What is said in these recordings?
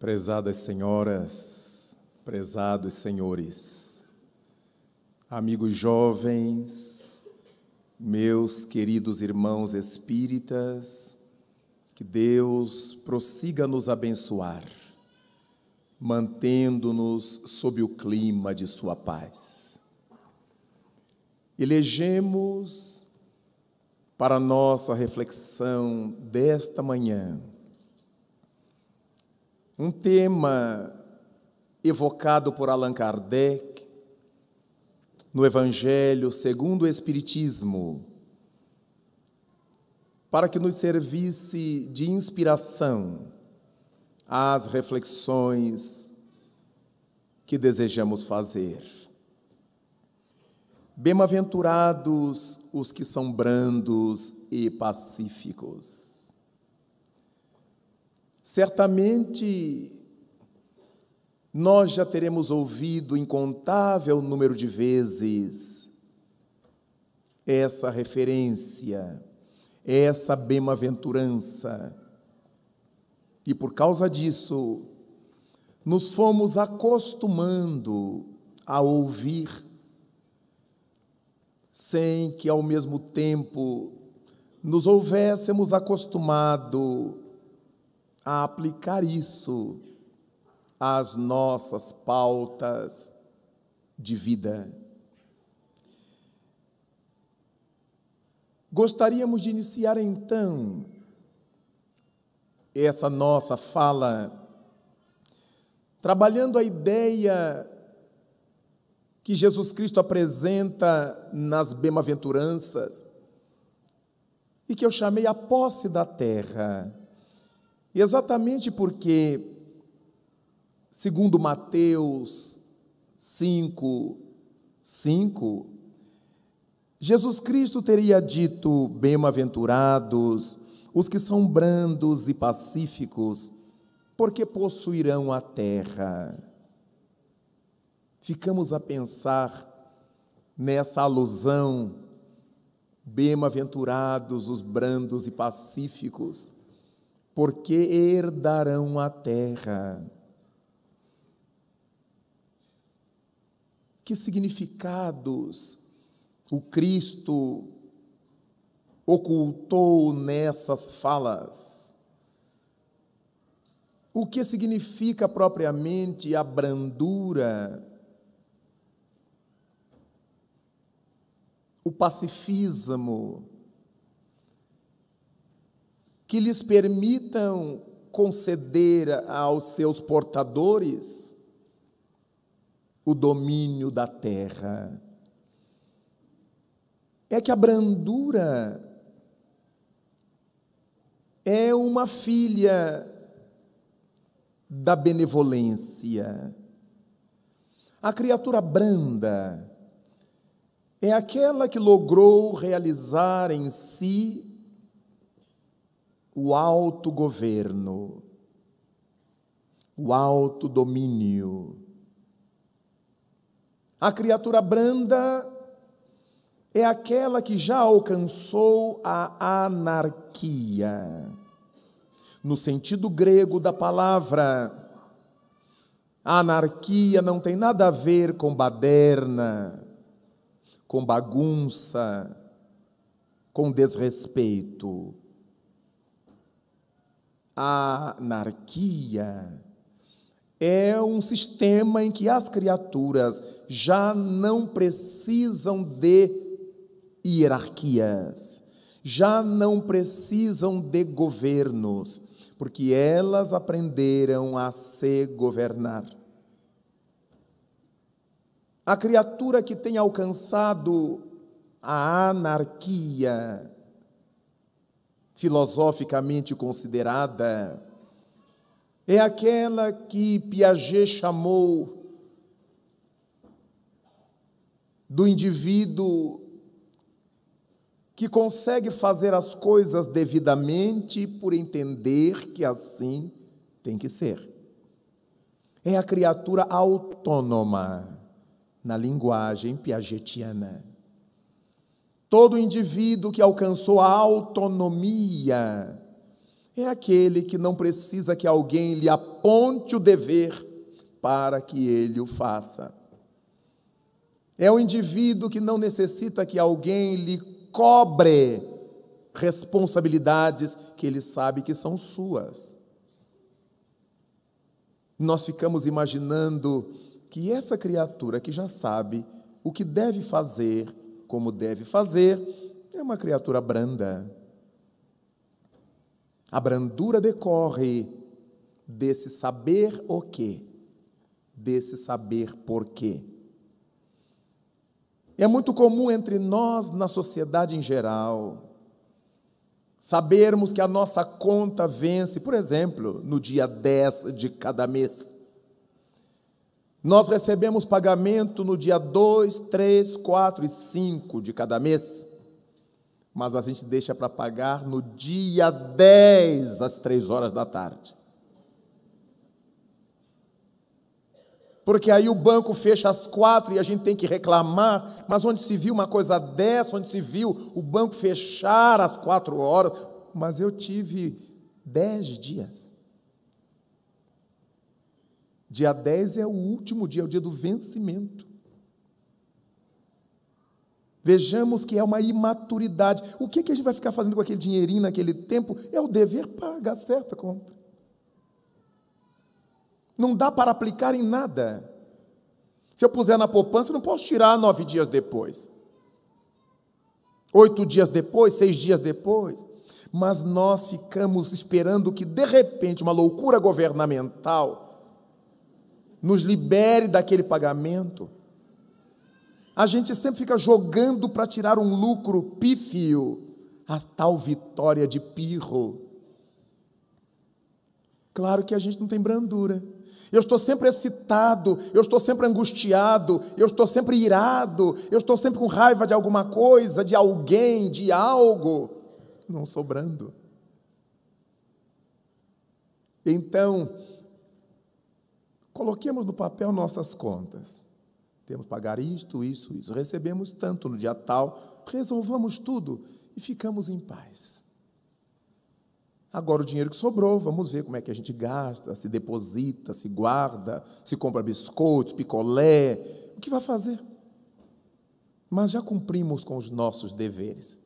Prezadas senhoras, prezados senhores, amigos jovens, meus queridos irmãos espíritas, que Deus prossiga nos abençoar, mantendo-nos sob o clima de sua paz. Elegemos para nossa reflexão desta manhã um tema evocado por Allan Kardec no Evangelho segundo o Espiritismo, para que nos servisse de inspiração às reflexões que desejamos fazer. Bem-aventurados os que são brandos e pacíficos. Certamente, nós já teremos ouvido incontável número de vezes essa referência, essa bem-aventurança. E por causa disso, nos fomos acostumando a ouvir, sem que ao mesmo tempo nos houvéssemos acostumado a aplicar isso às nossas pautas de vida. Gostaríamos de iniciar então essa nossa fala trabalhando a ideia que Jesus Cristo apresenta nas bem-aventuranças e que eu chamei a posse da terra. Exatamente porque, segundo Mateus 5:5, Jesus Cristo teria dito: bem-aventurados os que são brandos e pacíficos, porque possuirão a terra. Ficamos a pensar nessa alusão, bem-aventurados os brandos e pacíficos, porque herdarão a terra. Que significados o Cristo ocultou nessas falas? O que significa propriamente a brandura, o pacifismo, que lhes permitam conceder aos seus portadores o domínio da terra? É que a brandura é uma filha da benevolência. A criatura branda é aquela que logrou realizar em si o autogoverno, o autodomínio. A criatura branda é aquela que já alcançou a anarquia. No sentido grego da palavra, a anarquia não tem nada a ver com baderna, com bagunça, com desrespeito. A anarquia é um sistema em que as criaturas já não precisam de hierarquias, já não precisam de governos, porque elas aprenderam a se governar. A criatura que tem alcançado a anarquia, filosoficamente considerada, é aquela que Piaget chamou do indivíduo que consegue fazer as coisas devidamente por entender que assim tem que ser. É a criatura autônoma, na linguagem piagetiana. Todo indivíduo que alcançou a autonomia É aquele que não precisa que alguém lhe aponte o dever para que ele o faça. É o indivíduo que não necessita que alguém lhe cobre responsabilidades que ele sabe que são suas. Nós ficamos imaginando que essa criatura que já sabe o que deve fazer, como deve fazer, é uma criatura branda. A brandura decorre desse saber o quê? Desse saber por quê. É muito comum entre nós, na sociedade em geral, sabermos que a nossa conta vence, por exemplo, no dia 10 de cada mês. Nós recebemos pagamento no dia 2, 3, 4 e 5 de cada mês, mas a gente deixa para pagar no dia 10, às 3 horas da tarde. Porque aí o banco fecha às 4 e a gente tem que reclamar, mas onde se viu uma coisa dessa, onde se viu o banco fechar às 4 horas, mas eu tive 10 dias. Dia 10 é o último dia, é o dia do vencimento. Vejamos que é uma imaturidade. O que a gente vai ficar fazendo com aquele dinheirinho naquele tempo? É o dever pagar certa conta. Não dá para aplicar em nada. Se eu puser na poupança, eu não posso tirar 9 dias depois. 8 dias depois, 6 dias depois. Mas nós ficamos esperando que, de repente, uma loucura governamental nos libere daquele pagamento. A gente sempre fica jogando para tirar um lucro pífio, a tal vitória de pirro. Claro que a gente não tem brandura. Eu estou sempre excitado, eu estou sempre angustiado, eu estou sempre irado, eu estou sempre com raiva de alguma coisa, de alguém, de algo. Não sou brando. Então, coloquemos no papel nossas contas. Temos que pagar isto, isso, isso. Recebemos tanto no dia tal, resolvamos tudo e ficamos em paz. Agora o dinheiro que sobrou, vamos ver como é que a gente gasta, se deposita, se guarda, se compra biscoitos, picolé, o que vai fazer? Mas já cumprimos com os nossos deveres.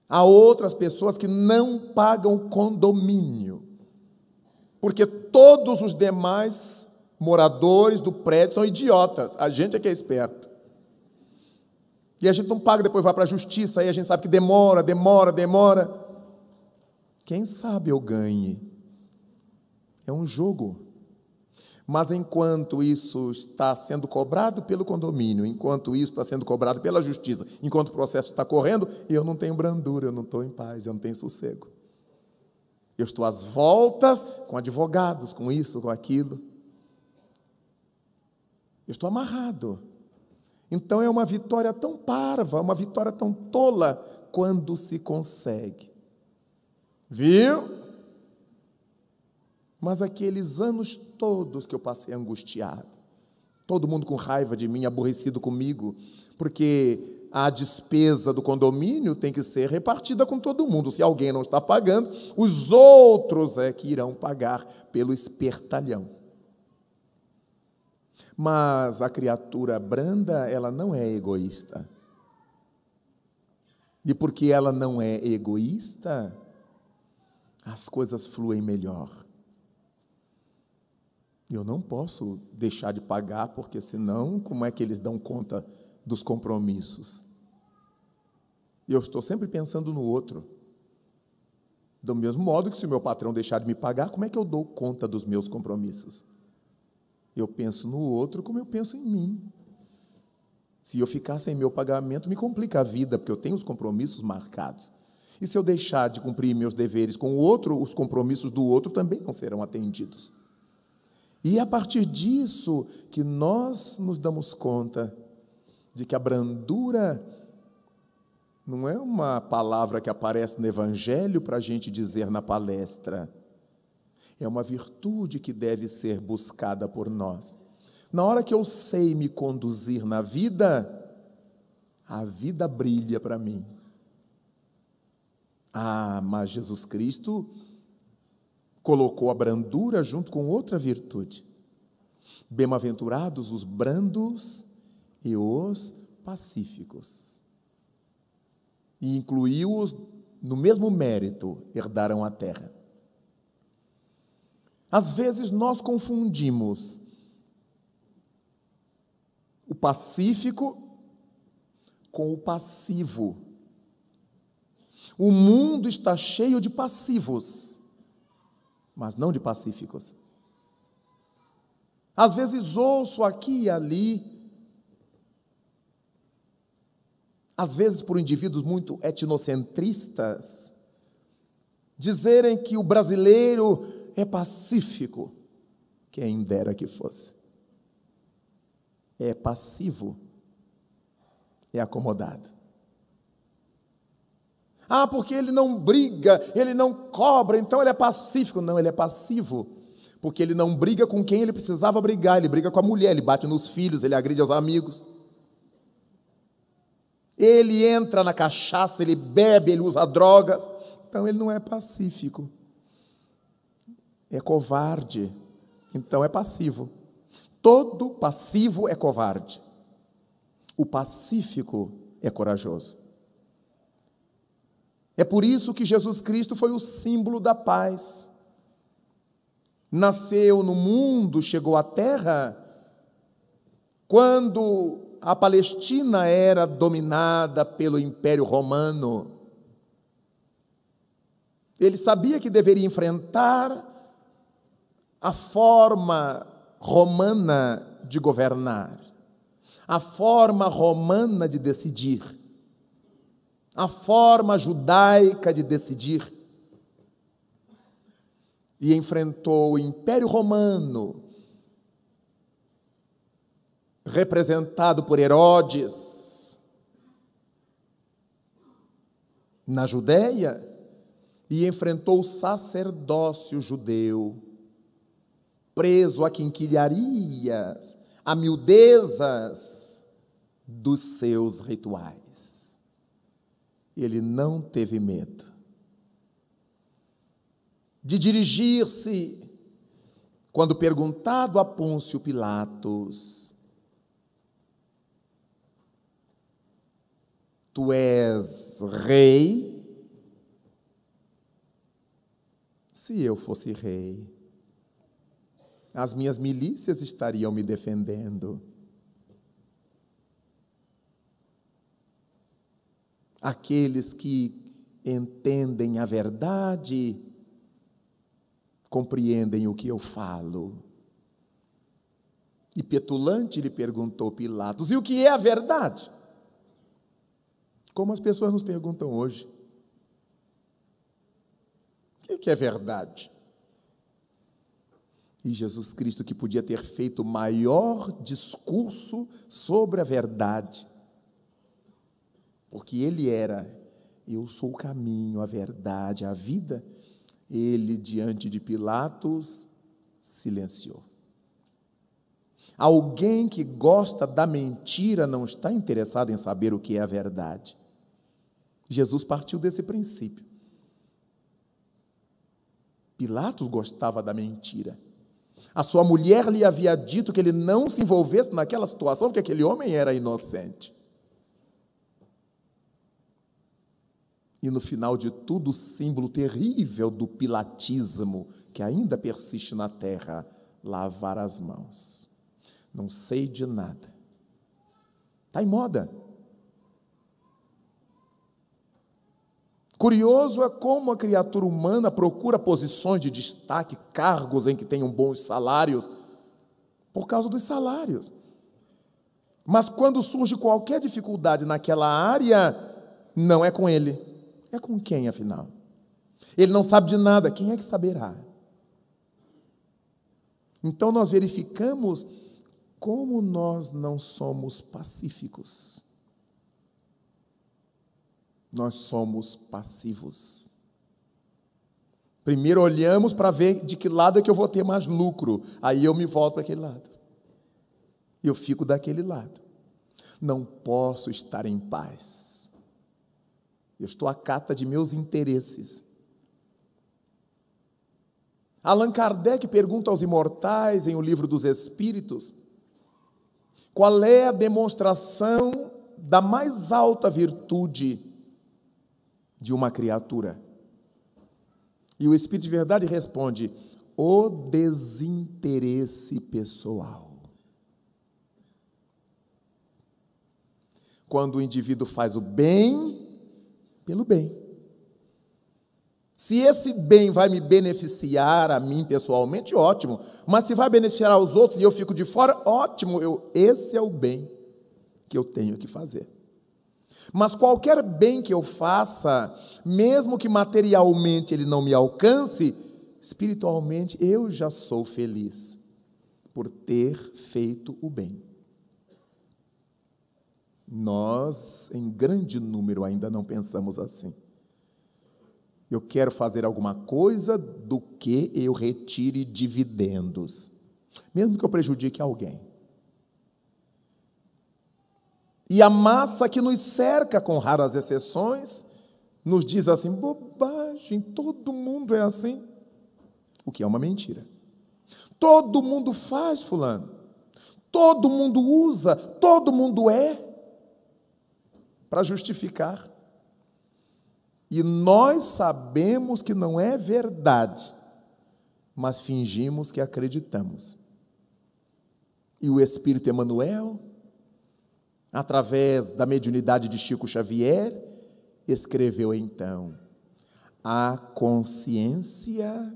Há outras pessoas que não pagam condomínio, porque todos os demais moradores do prédio são idiotas, a gente é que é esperto. E a gente não paga, depois vai para a justiça, aí a gente sabe que demora. Quem sabe eu ganhe. É um jogo. Mas enquanto isso está sendo cobrado pelo condomínio, enquanto isso está sendo cobrado pela justiça, enquanto o processo está correndo, eu não tenho brandura, eu não estou em paz, eu não tenho sossego. Eu estou às voltas com advogados, com isso, com aquilo. Eu estou amarrado. Então é uma vitória tão parva, uma vitória tão tola, quando se consegue. Viu? Mas aqueles anos todos que eu passei angustiado, todo mundo com raiva de mim, aborrecido comigo, porque a despesa do condomínio tem que ser repartida com todo mundo. Se alguém não está pagando, os outros é que irão pagar pelo espertalhão. Mas a criatura branda, ela não é egoísta. E porque ela não é egoísta, as coisas fluem melhor. Eu não posso deixar de pagar, porque senão, como é que eles dão conta dos compromissos? Eu estou sempre pensando no outro. Do mesmo modo que, se o meu patrão deixar de me pagar, como é que eu dou conta dos meus compromissos? Eu penso no outro como eu penso em mim. Se eu ficar sem meu pagamento, me complica a vida, porque eu tenho os compromissos marcados. E se eu deixar de cumprir meus deveres com o outro, os compromissos do outro também não serão atendidos. E é a partir disso que nós nos damos conta de que a brandura não é uma palavra que aparece no Evangelho para a gente dizer na palestra. É uma virtude que deve ser buscada por nós. Na hora que eu sei me conduzir na vida, a vida brilha para mim. Mas Jesus Cristo colocou a brandura junto com outra virtude. Bem-aventurados os brandos e os pacíficos. E incluiu-os no mesmo mérito, herdarão a terra. Às vezes nós confundimos o pacífico com o passivo. O mundo está cheio de passivos, mas não de pacíficos. Às vezes ouço aqui e ali, às vezes por indivíduos muito etnocentristas, dizerem que o brasileiro é pacífico. Quem dera que fosse. É passivo, é acomodado. Porque ele não briga, ele não cobra, então ele é pacífico. Não, ele é passivo, porque ele não briga com quem ele precisava brigar, ele briga com a mulher, ele bate nos filhos, ele agride aos amigos. Ele entra na cachaça, ele bebe, ele usa drogas. Então ele não é pacífico. É covarde, então é passivo. Todo passivo é covarde. O pacífico é corajoso. É por isso que Jesus Cristo foi o símbolo da paz. Nasceu no mundo, chegou à terra, quando a Palestina era dominada pelo Império Romano. Ele sabia que deveria enfrentar a forma romana de governar, a forma romana de decidir, a forma judaica de decidir. E enfrentou o Império Romano, representado por Herodes, na Judéia, e enfrentou o sacerdócio judeu, preso a quinquilharias, a miudezas dos seus rituais. Ele não teve medo de dirigir-se, quando perguntado a Pôncio Pilatos: tu és rei? Se eu fosse rei, as minhas milícias estariam me defendendo. Aqueles que entendem a verdade compreendem o que eu falo. E petulante lhe perguntou Pilatos: e o que é a verdade? Como as pessoas nos perguntam hoje. O que é verdade? E Jesus Cristo, que podia ter feito o maior discurso sobre a verdade, porque ele era: eu sou o caminho, a verdade, a vida. Ele, diante de Pilatos, silenciou. Alguém que gosta da mentira não está interessado em saber o que é a verdade. Jesus partiu desse princípio. Pilatos gostava da mentira. A sua mulher lhe havia dito que ele não se envolvesse naquela situação, porque aquele homem era inocente. E no final de tudo, o símbolo terrível do pilatismo, que ainda persiste na terra: lavar as mãos. Não sei de nada. Está em moda. Curioso é como a criatura humana procura posições de destaque, cargos em que tenham bons salários, por causa dos salários. Mas quando surge qualquer dificuldade naquela área, não é com ele. É com quem, afinal? Ele não sabe de nada, quem é que saberá? Então nós verificamos como nós não somos pacíficos. Nós somos passivos. Primeiro olhamos para ver de que lado é que eu vou ter mais lucro. Aí eu me volto para aquele lado. Eu fico daquele lado. Não posso estar em paz. Eu estou à cata de meus interesses. Allan Kardec pergunta aos imortais, em O Livro dos Espíritos, qual é a demonstração da mais alta virtude de uma criatura? E o Espírito de Verdade responde: o desinteresse pessoal. Quando o indivíduo faz o bem pelo bem. Se esse bem vai me beneficiar a mim pessoalmente, ótimo. Mas se vai beneficiar aos outros e eu fico de fora, ótimo. Esse é o bem que eu tenho que fazer. Mas qualquer bem que eu faça, mesmo que materialmente ele não me alcance, espiritualmente eu já sou feliz por ter feito o bem. Nós, em grande número, ainda não pensamos assim. Eu quero fazer alguma coisa do que eu retire dividendos, mesmo que eu prejudique alguém. E a massa que nos cerca, com raras exceções, nos diz assim: bobagem, todo mundo é assim. O que é uma mentira. Todo mundo faz, fulano. Todo mundo usa, todo mundo é, para justificar. E nós sabemos que não é verdade, mas fingimos que acreditamos. E o Espírito Emmanuel, através da mediunidade de Chico Xavier, escreveu então: a consciência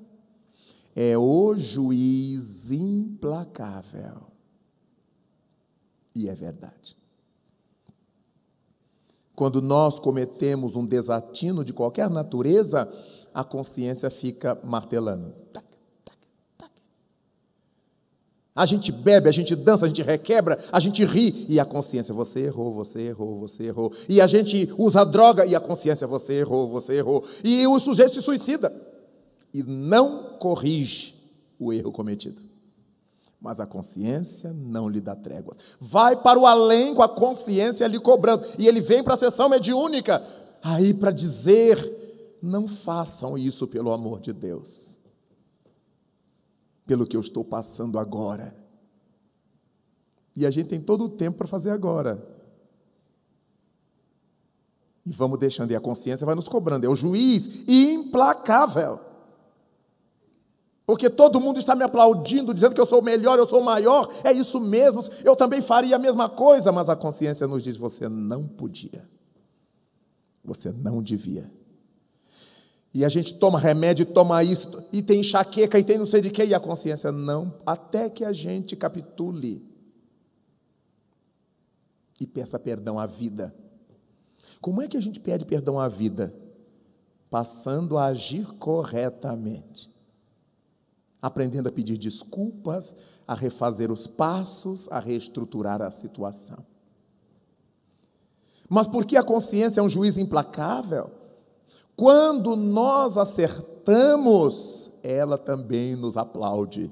é o juiz implacável. E é verdade. Quando nós cometemos um desatino de qualquer natureza, a consciência fica martelando. Tac, tac, tac. A gente bebe, a gente dança, a gente requebra, a gente ri, e a consciência: você errou, você errou, você errou. E a gente usa droga, e a consciência: você errou, você errou. E o sujeito se suicida e não corrige o erro cometido. Mas a consciência não lhe dá tréguas. Vai para o além com a consciência lhe cobrando. E ele vem para a sessão mediúnica aí para dizer: não façam isso, pelo amor de Deus. Pelo que eu estou passando agora. E a gente tem todo o tempo para fazer agora. E vamos deixando, e a consciência vai nos cobrando. É o juiz implacável. Porque todo mundo está me aplaudindo, dizendo que eu sou o melhor, eu sou o maior. É isso mesmo, eu também faria a mesma coisa. Mas a consciência nos diz: você não podia. Você não devia. E a gente toma remédio, toma isso, e tem enxaqueca, e tem não sei de quê, e a consciência não, até que a gente capitule e peça perdão à vida. Como é que a gente pede perdão à vida? Passando a agir corretamente. Aprendendo a pedir desculpas, a refazer os passos, a reestruturar a situação. Mas porque a consciência é um juiz implacável, quando nós acertamos, ela também nos aplaude.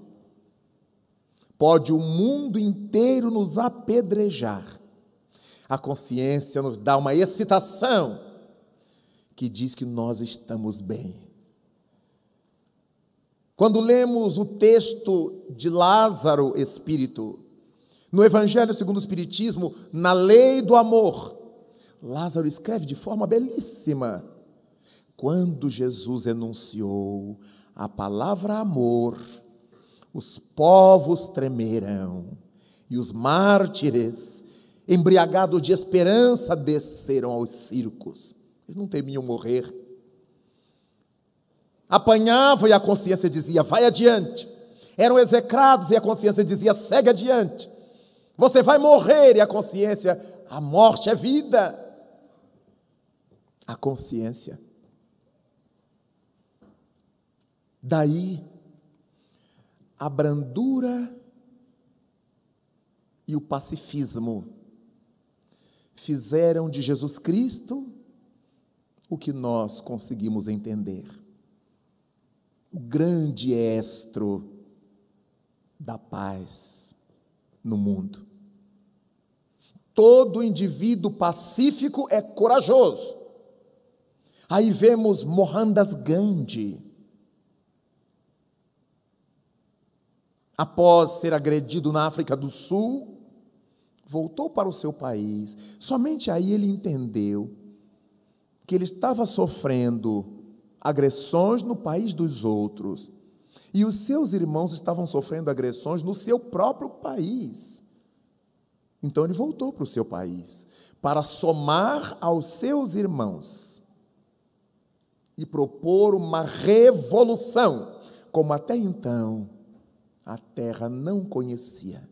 Pode o mundo inteiro nos apedrejar. A consciência nos dá uma excitação que diz que nós estamos bem. Quando lemos o texto de Lázaro Espírito, no Evangelho segundo o Espiritismo, na lei do amor, Lázaro escreve de forma belíssima: quando Jesus enunciou a palavra amor, os povos tremeram, e os mártires, embriagados de esperança, desceram aos circos. Eles não temiam morrer. Apanhavam e a consciência dizia: vai adiante. Eram execrados e a consciência dizia: segue adiante. Você vai morrer, e a consciência: a morte é vida. A consciência. Daí, a brandura e o pacifismo fizeram de Jesus Cristo o que nós conseguimos entender: o grande estro da paz no mundo. Todo indivíduo pacífico é corajoso. Aí vemos Mohandas Gandhi, após ser agredido na África do Sul, voltou para o seu país. Somente aí ele entendeu que ele estava sofrendo agressões no país dos outros e os seus irmãos estavam sofrendo agressões no seu próprio país. Então ele voltou para o seu país para somar aos seus irmãos e propor uma revolução, como até então a terra não conhecia.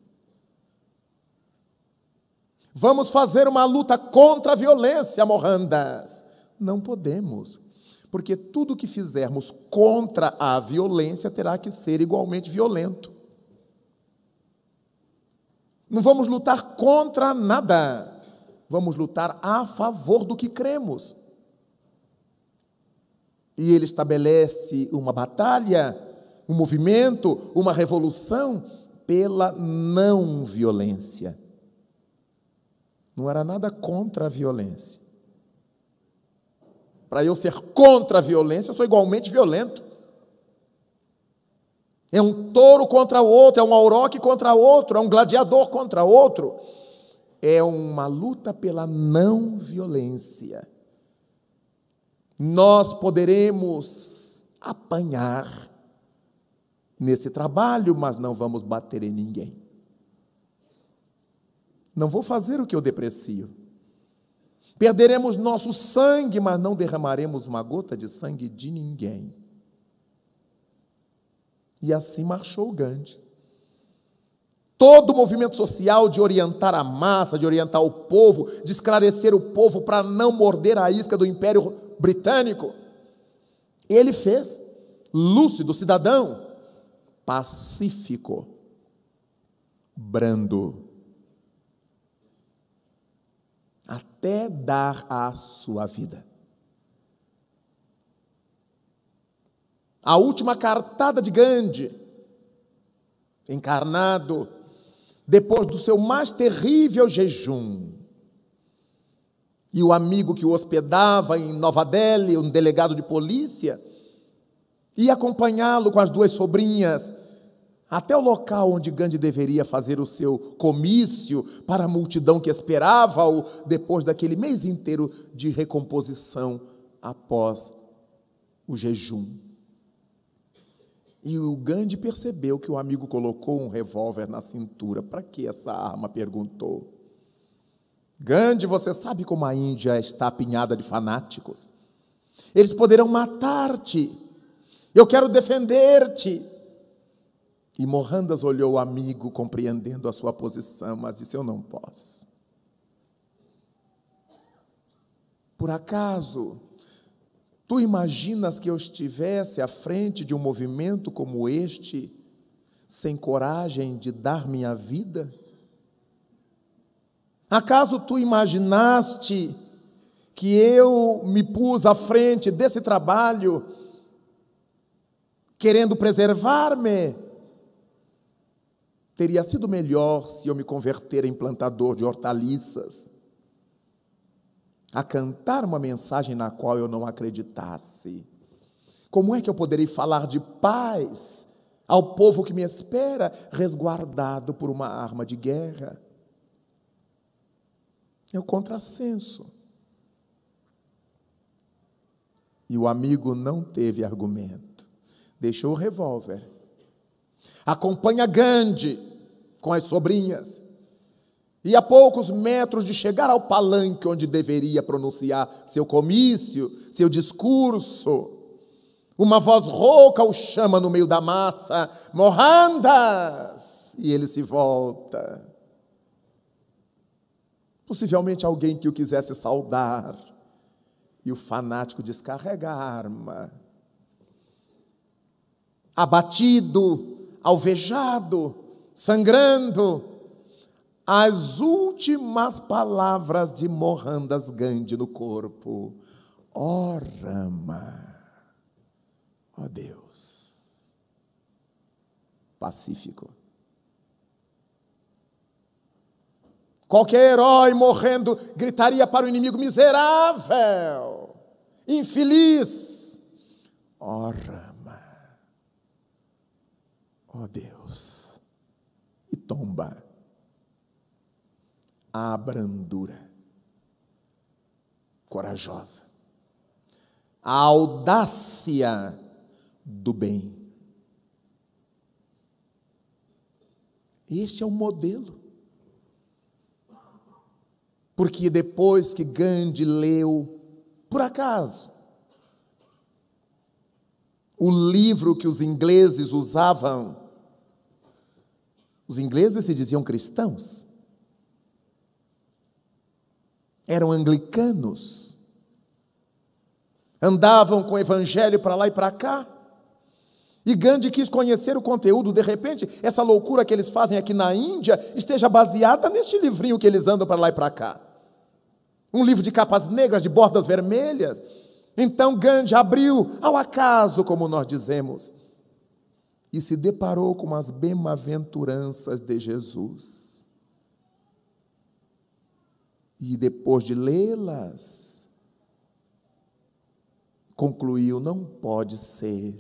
Vamos fazer uma luta contra a violência, Mohandas. Não podemos, porque tudo que fizermos contra a violência terá que ser igualmente violento. Não vamos lutar contra nada, vamos lutar a favor do que cremos. E ele estabelece uma batalha, um movimento, uma revolução pela não violência. Não era nada contra a violência. Para eu ser contra a violência, eu sou igualmente violento. É um touro contra o outro, é um auroque contra outro, é um gladiador contra outro. É uma luta pela não violência. Nós poderemos apanhar nesse trabalho, mas não vamos bater em ninguém. Não vou fazer o que eu deprecio. Perderemos nosso sangue, mas não derramaremos uma gota de sangue de ninguém. E assim marchou Gandhi. Todo o movimento social de orientar a massa, de orientar o povo, de esclarecer o povo para não morder a isca do Império Britânico, ele fez, lúcido, cidadão, pacífico, brando, até dar a sua vida. A última cartada de Gandhi, encarnado, depois do seu mais terrível jejum, e o amigo que o hospedava em Nova Delhi, um delegado de polícia, ia acompanhá-lo com as duas sobrinhas até o local onde Gandhi deveria fazer o seu comício para a multidão que esperava-o depois daquele mês inteiro de recomposição após o jejum. E o Gandhi percebeu que o amigo colocou um revólver na cintura. Para que essa arma? Perguntou. Gandhi, você sabe como a Índia está apinhada de fanáticos? Eles poderão matar-te. Eu quero defender-te. E Mohandas olhou o amigo, compreendendo a sua posição, mas disse, eu não posso. Por acaso, tu imaginas que eu estivesse à frente de um movimento como este, sem coragem de dar minha vida? Acaso tu imaginaste que eu me pus à frente desse trabalho, querendo preservar-me? Teria sido melhor se eu me converter em plantador de hortaliças, a cantar uma mensagem na qual eu não acreditasse. Como é que eu poderei falar de paz ao povo que me espera, resguardado por uma arma de guerra? É o contrassenso. E o amigo não teve argumento. Deixou o revólver. Acompanha Gandhi com as sobrinhas. E a poucos metros de chegar ao palanque onde deveria pronunciar seu comício, seu discurso, uma voz rouca o chama no meio da massa, Mohandas! E ele se volta. Possivelmente alguém que o quisesse saudar. E o fanático descarrega a arma. Abatido, alvejado, sangrando, as últimas palavras de Mohandas Gandhi no corpo. Ó Rama, ó Deus. Pacífico. Qualquer herói morrendo gritaria para o inimigo, miserável, infeliz. Ó rama, ó Deus, e tomba a brandura corajosa, a audácia do bem. Este é o modelo. Porque depois que Gandhi leu, por acaso, o livro que os ingleses usavam, os ingleses se diziam cristãos, eram anglicanos, andavam com o evangelho para lá e para cá, e Gandhi quis conhecer o conteúdo. De repente, essa loucura que eles fazem aqui na Índia esteja baseada neste livrinho que eles andam para lá e para cá. Um livro de capas negras, de bordas vermelhas. Então Gandhi abriu ao acaso, como nós dizemos, e se deparou com as bem-aventuranças de Jesus. E depois de lê-las, concluiu: não pode ser.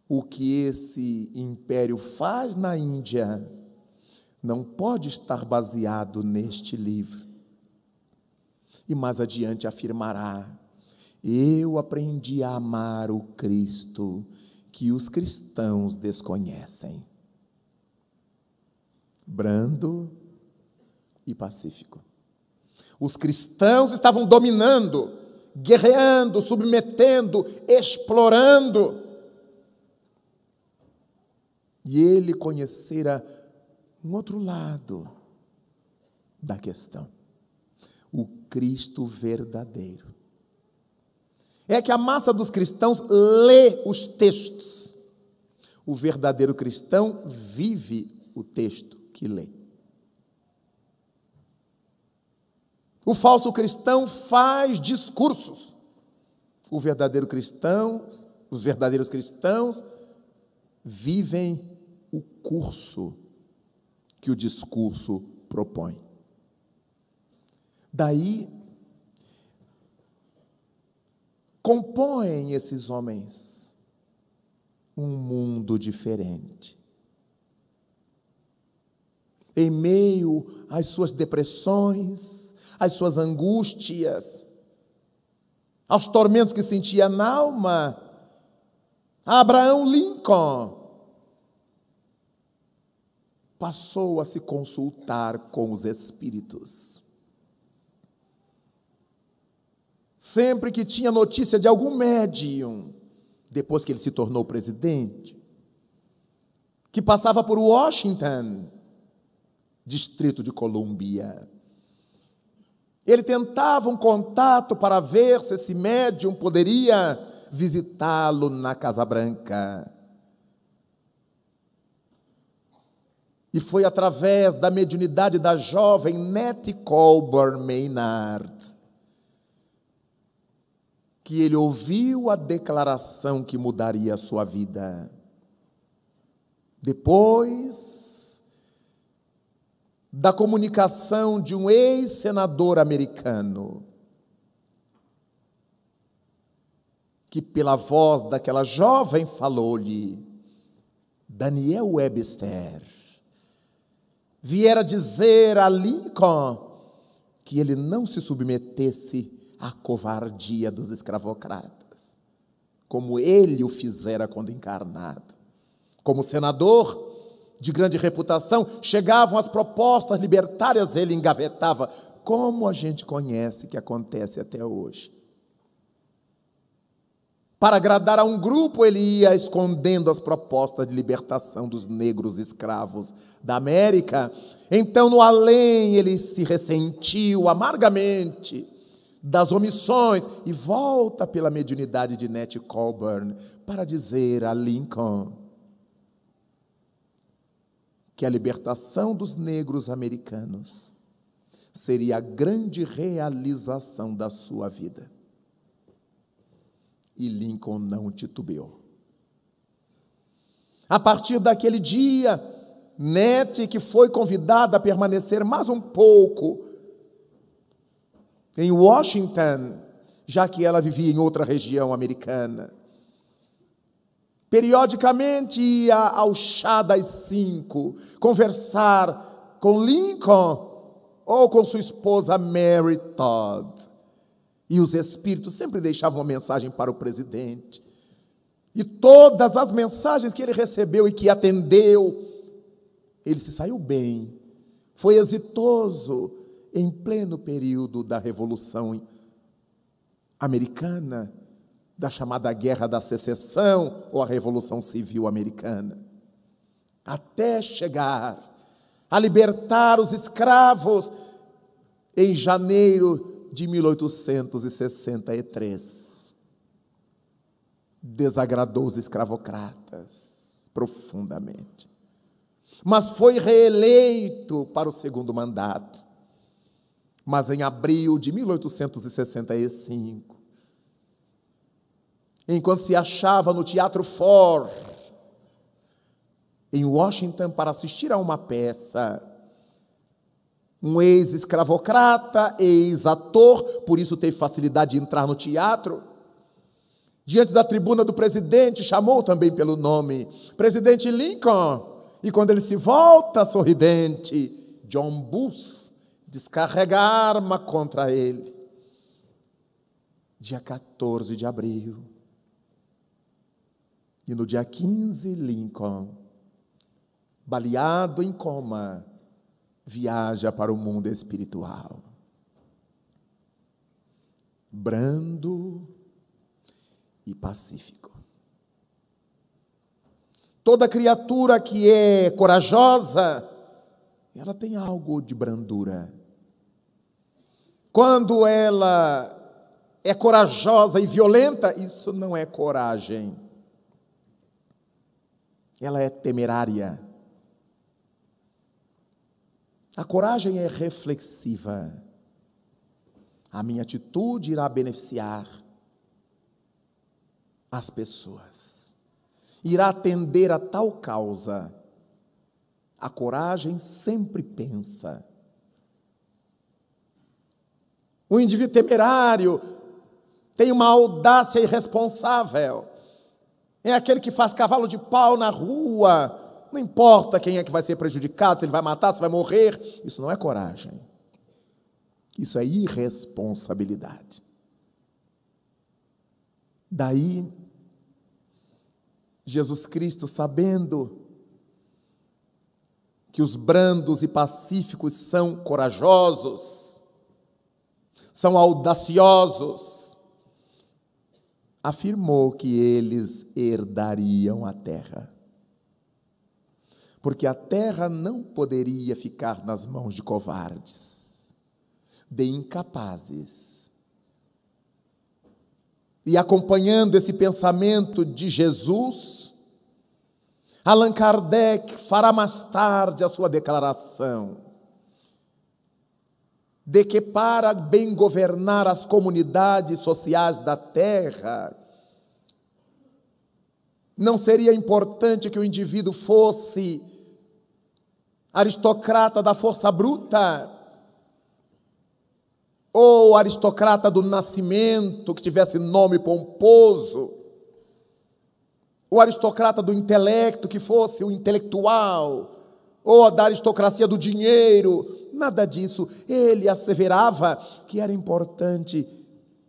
O que esse império faz na Índia não pode estar baseado neste livro. E mais adiante afirmará: eu aprendi a amar o Cristo que os cristãos desconhecem. Brando e pacífico. Os cristãos estavam dominando, guerreando, submetendo, explorando. E ele conhecera um outro lado da questão. O Cristo verdadeiro. É que a massa dos cristãos lê os textos. O verdadeiro cristão vive o texto que lê. O falso cristão faz discursos. Os verdadeiros cristãos vivem o curso que o discurso propõe. Daí, compõem esses homens um mundo diferente. Em meio às suas depressões, às suas angústias, aos tormentos que sentia na alma, Abraham Lincoln passou a se consultar com os espíritos. Sempre que tinha notícia de algum médium, depois que ele se tornou presidente, que passava por Washington, Distrito de Colômbia, ele tentava um contato para ver se esse médium poderia visitá-lo na Casa Branca. E foi através da mediunidade da jovem Nettie Colburn Maynard que ele ouviu a declaração que mudaria a sua vida. Depois da comunicação de um ex-senador americano, que pela voz daquela jovem falou-lhe: Daniel Webster viera dizer a Lincoln que ele não se submetesse à covardia dos escravocratas, como ele o fizera quando encarnado. Como senador de grande reputação, chegavam as propostas libertárias, ele engavetava, como a gente conhece que acontece até hoje. Para agradar a um grupo, ele ia escondendo as propostas de libertação dos negros escravos da América. Então, no além, ele se ressentiu amargamente das omissões e volta pela mediunidade de Nettie Colburn para dizer a Lincoln que a libertação dos negros americanos seria a grande realização da sua vida. E Lincoln não titubeou. A partir daquele dia, Nettie, que foi convidada a permanecer mais um pouco em Washington, já que ela vivia em outra região americana. Periodicamente ia ao chá das 5, conversar com Lincoln ou com sua esposa Mary Todd. E os espíritos sempre deixavam uma mensagem para o presidente. E todas as mensagens que ele recebeu e que atendeu, ele se saiu bem. Foi exitoso em pleno período da Revolução Americana, da chamada Guerra da Secessão ou a Revolução Civil Americana, até chegar a libertar os escravos em janeiro de 1863. Desagradou os escravocratas profundamente, mas foi reeleito para o segundo mandato. Mas em abril de 1865, enquanto se achava no Teatro Ford, em Washington, para assistir a uma peça, um ex-escravocrata, ex-ator, por isso teve facilidade de entrar no teatro, diante da tribuna do presidente, chamou também pelo nome, presidente Lincoln, e quando ele se volta sorridente, John Booth descarrega a arma contra ele. Dia 14 de abril. E no dia 15, Lincoln, baleado em coma, viaja para o mundo espiritual. Brando e pacífico. Toda criatura que é corajosa, ela tem algo de brandura. Quando ela é corajosa e violenta, isso não é coragem. Ela é temerária. A coragem é reflexiva. A minha atitude irá beneficiar as pessoas. Irá atender a tal causa. A coragem sempre pensa. O indivíduo temerário tem uma audácia irresponsável. É aquele que faz cavalo de pau na rua. Não importa quem é que vai ser prejudicado, se ele vai matar, se vai morrer. Isso não é coragem. Isso é irresponsabilidade. Daí, Jesus Cristo, sabendo que os brandos e pacíficos são corajosos, são audaciosos, afirmou que eles herdariam a terra. Porque a terra não poderia ficar nas mãos de covardes, de incapazes. E acompanhando esse pensamento de Jesus, Allan Kardec fará mais tarde a sua declaração de que para bem governar as comunidades sociais da terra, não seria importante que o indivíduo fosse aristocrata da força bruta, ou aristocrata do nascimento, que tivesse nome pomposo, ou aristocrata do intelecto, que fosse o intelectual, ou da aristocracia do dinheiro. Nada disso. Ele asseverava que era importante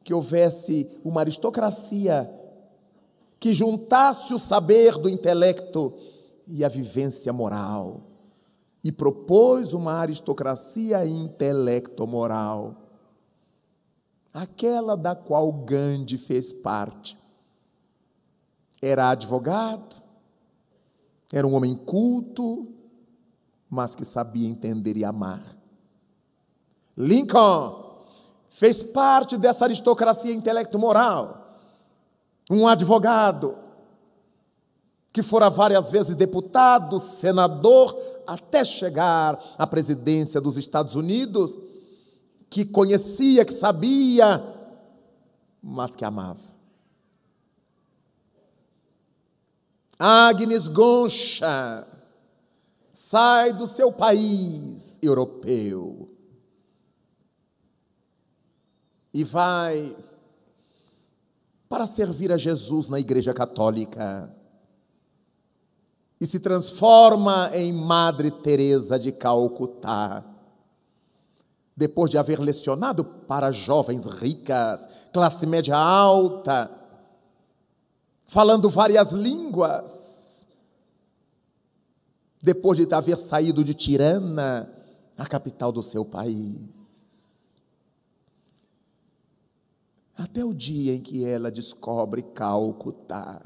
que houvesse uma aristocracia que juntasse o saber do intelecto e a vivência moral. E propôs uma aristocracia intelecto-moral, aquela da qual Gandhi fez parte. Era advogado, era um homem culto, mas que sabia entender e amar. Lincoln fez parte dessa aristocracia intelecto-moral, um advogado que fora várias vezes deputado, senador, até chegar à presidência dos Estados Unidos, que conhecia, que sabia, mas que amava. Agnes Goncha sai do seu país europeu e vai para servir a Jesus na Igreja Católica e se transforma em Madre Teresa de Calcutá. Depois de haver lecionado para jovens ricas, classe média alta, falando várias línguas, depois de haver saído de Tirana, a capital do seu país, até o dia em que ela descobre Calcutá,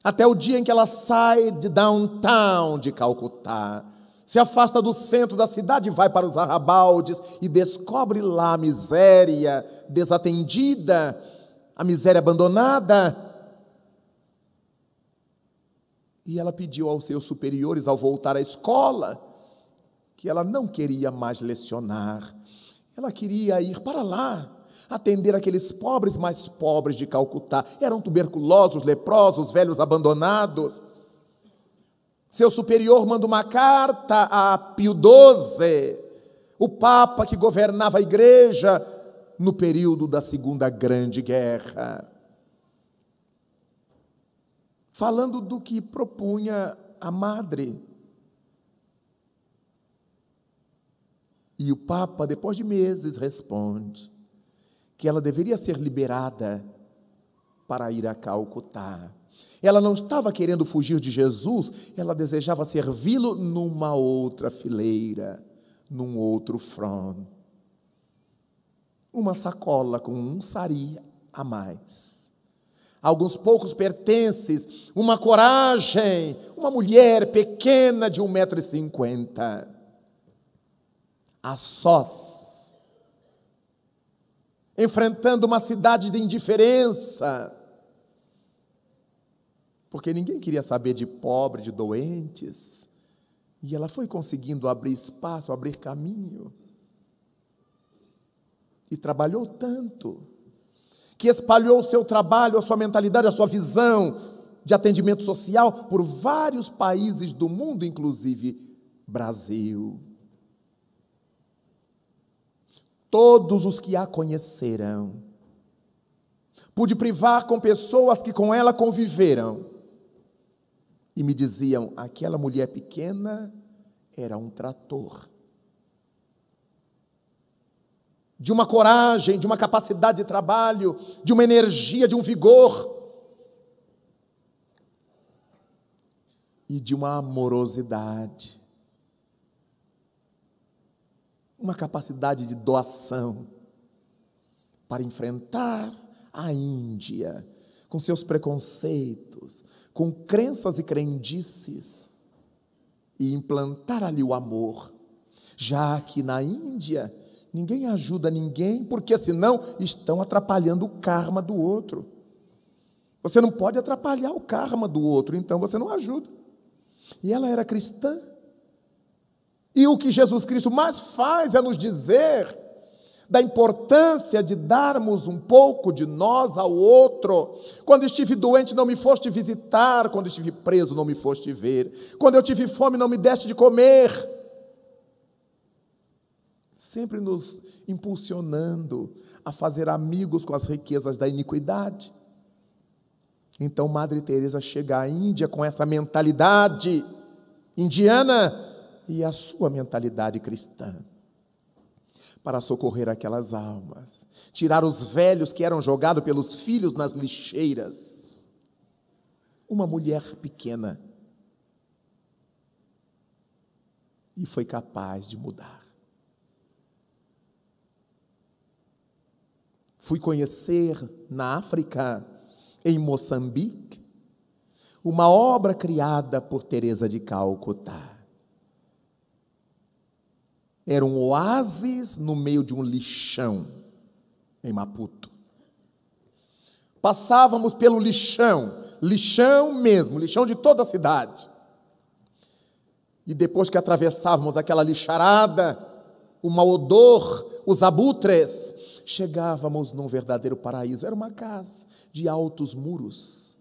até o dia em que ela sai de downtown de Calcutá, se afasta do centro da cidade, vai para os arrabaldes e descobre lá a miséria desatendida, a miséria abandonada. E ela pediu aos seus superiores, ao voltar à escola, que ela não queria mais lecionar. Ela queria ir para lá, atender aqueles pobres mais pobres de Calcutá. Eram tuberculosos, leprosos, velhos abandonados. Seu superior manda uma carta a Pio XII, o Papa que governava a igreja no período da Segunda Grande Guerra, falando do que propunha a madre. E o Papa, depois de meses, responde que ela deveria ser liberada para ir a Calcutá. Ela não estava querendo fugir de Jesus, ela desejava servi-lo numa outra fileira, num outro front. Uma sacola com um sari a mais, alguns poucos pertences, uma coragem, uma mulher pequena de 1,50 m, a sós, enfrentando uma cidade de indiferença, porque ninguém queria saber de pobre, de doentes, e ela foi conseguindo abrir espaço, abrir caminho, e trabalhou tanto, que espalhou o seu trabalho, a sua mentalidade, a sua visão de atendimento social por vários países do mundo, inclusive Brasil. Todos os que a conheceram, pude privar com pessoas que com ela conviveram, e me diziam, aquela mulher pequena era um trator. De uma coragem, de uma capacidade de trabalho, de uma energia, de um vigor, e de uma amorosidade, uma capacidade de doação, para enfrentar a Índia, com seus preconceitos, com crenças e crendices, e implantar ali o amor, já que na Índia ninguém ajuda ninguém, porque senão estão atrapalhando o karma do outro. Você não pode atrapalhar o karma do outro, então você não ajuda. E ela era cristã, e o que Jesus Cristo mais faz é nos dizer da importância de darmos um pouco de nós ao outro. Quando estive doente, não me foste visitar. Quando estive preso, não me foste ver. Quando eu tive fome, não me deste de comer. Sempre nos impulsionando a fazer amigos com as riquezas da iniquidade. Então, Madre Teresa chega à Índia com essa mentalidade indiana e a sua mentalidade cristã, para socorrer aquelas almas, tirar os velhos que eram jogados pelos filhos nas lixeiras. Uma mulher pequena, e foi capaz de mudar. Fui conhecer na África, em Moçambique, uma obra criada por Teresa de Calcutá. Era um oásis no meio de um lixão, em Maputo. Passávamos pelo lixão, lixão mesmo, lixão de toda a cidade. E depois que atravessávamos aquela lixarada, o mau odor, os abutres, chegávamos num verdadeiro paraíso. Era uma casa de altos muros,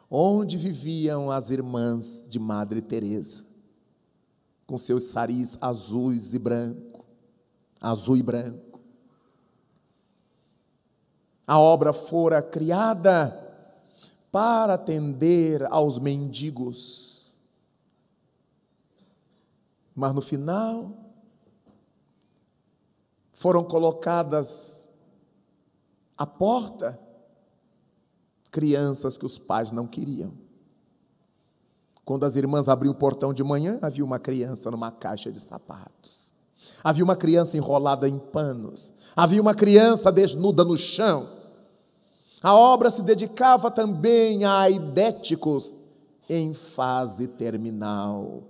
onde viviam as irmãs de Madre Teresa, com seus saris azuis e branco, azul e branco. A obra fora criada para atender aos mendigos. Mas no final, foram colocadas à porta crianças que os pais não queriam. Quando as irmãs abriam o portão de manhã, havia uma criança numa caixa de sapatos. Havia uma criança enrolada em panos. Havia uma criança desnuda no chão. A obra se dedicava também a aidéticos em fase terminal.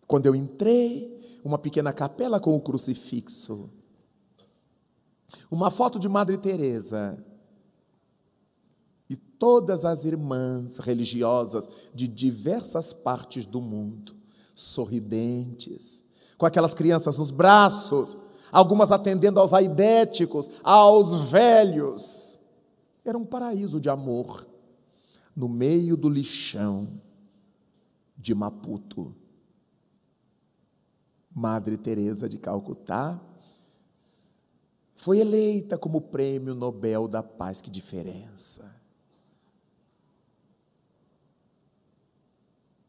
Quando eu entrei, uma pequena capela com o crucifixo, uma foto de Madre Teresa e todas as irmãs religiosas de diversas partes do mundo, sorridentes, com aquelas crianças nos braços, algumas atendendo aos aidéticos, aos velhos. Era um paraíso de amor, no meio do lixão de Maputo. Madre Teresa de Calcutá foi eleita como Prêmio Nobel da Paz. Que diferença!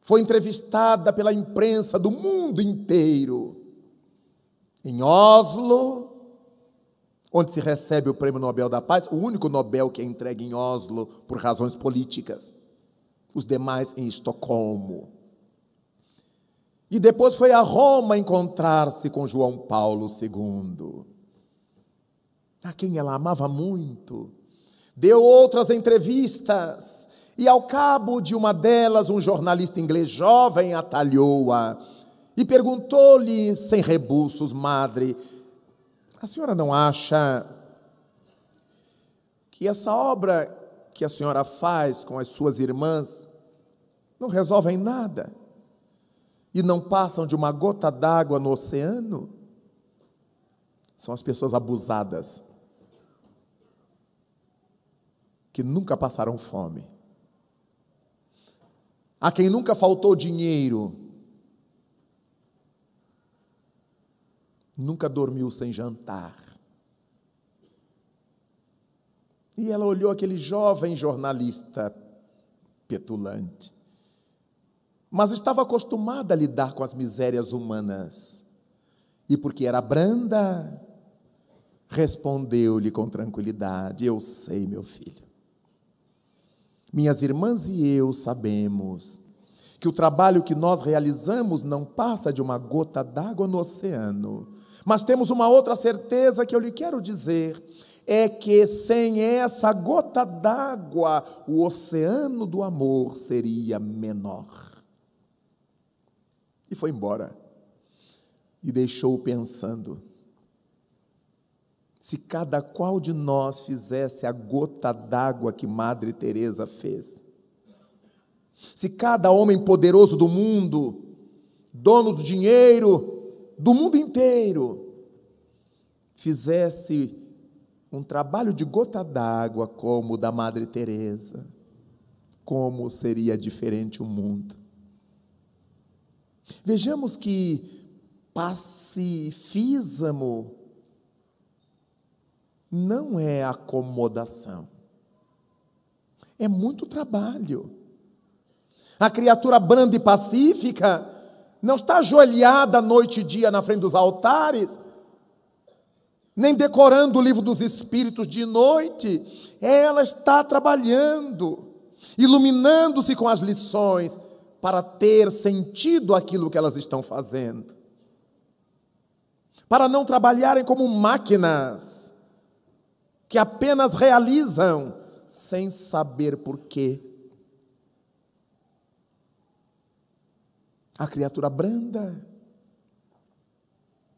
Foi entrevistada pela imprensa do mundo inteiro. Em Oslo, onde se recebe o Prêmio Nobel da Paz, o único Nobel que é entregue em Oslo por razões políticas, os demais em Estocolmo. E depois foi a Roma encontrar-se com João Paulo II, a quem ela amava muito. Deu outras entrevistas, e ao cabo de uma delas, um jornalista inglês jovem atalhou-a e perguntou-lhe, sem rebuços: Madre, a senhora não acha que essa obra que a senhora faz com as suas irmãs não resolvem nada e não passam de uma gota d'água no oceano? São as pessoas abusadas, que nunca passaram fome, a quem nunca faltou dinheiro, nunca dormiu sem jantar. E ela olhou aquele jovem jornalista petulante, mas estava acostumada a lidar com as misérias humanas, e porque era branda, respondeu-lhe com tranquilidade: eu sei, meu filho. Minhas irmãs e eu sabemos que o trabalho que nós realizamos não passa de uma gota d'água no oceano. Mas temos uma outra certeza que eu lhe quero dizer, é que sem essa gota d'água, o oceano do amor seria menor. E foi embora. E deixou-o pensando: se cada qual de nós fizesse a gota d'água que Madre Teresa fez, se cada homem poderoso do mundo, dono do dinheiro, do mundo inteiro, fizesse um trabalho de gota d'água como o da Madre Teresa, como seria diferente o mundo. Vejamos que pacifismo não é acomodação, é muito trabalho. A criatura branda e pacífica não está ajoelhada noite e dia na frente dos altares, nem decorando o livro dos Espíritos de noite. Ela está trabalhando, iluminando-se com as lições, para ter sentido aquilo que elas estão fazendo, para não trabalharem como máquinas que apenas realizam sem saber porquê. A criatura branda,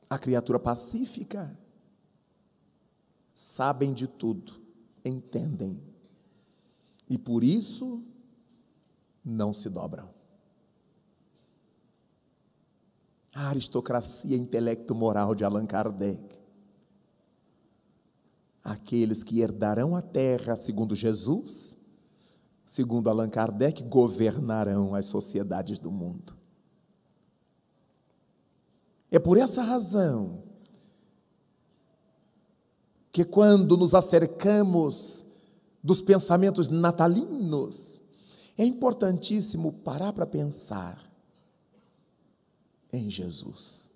a criatura pacífica, sabem de tudo, entendem, e por isso não se dobram. A aristocracia intelecto-moral de Allan Kardec. Aqueles que herdarão a terra, segundo Jesus, segundo Allan Kardec, governarão as sociedades do mundo. É por essa razão que quando nos acercamos dos pensamentos natalinos, é importantíssimo parar para pensar em Jesus.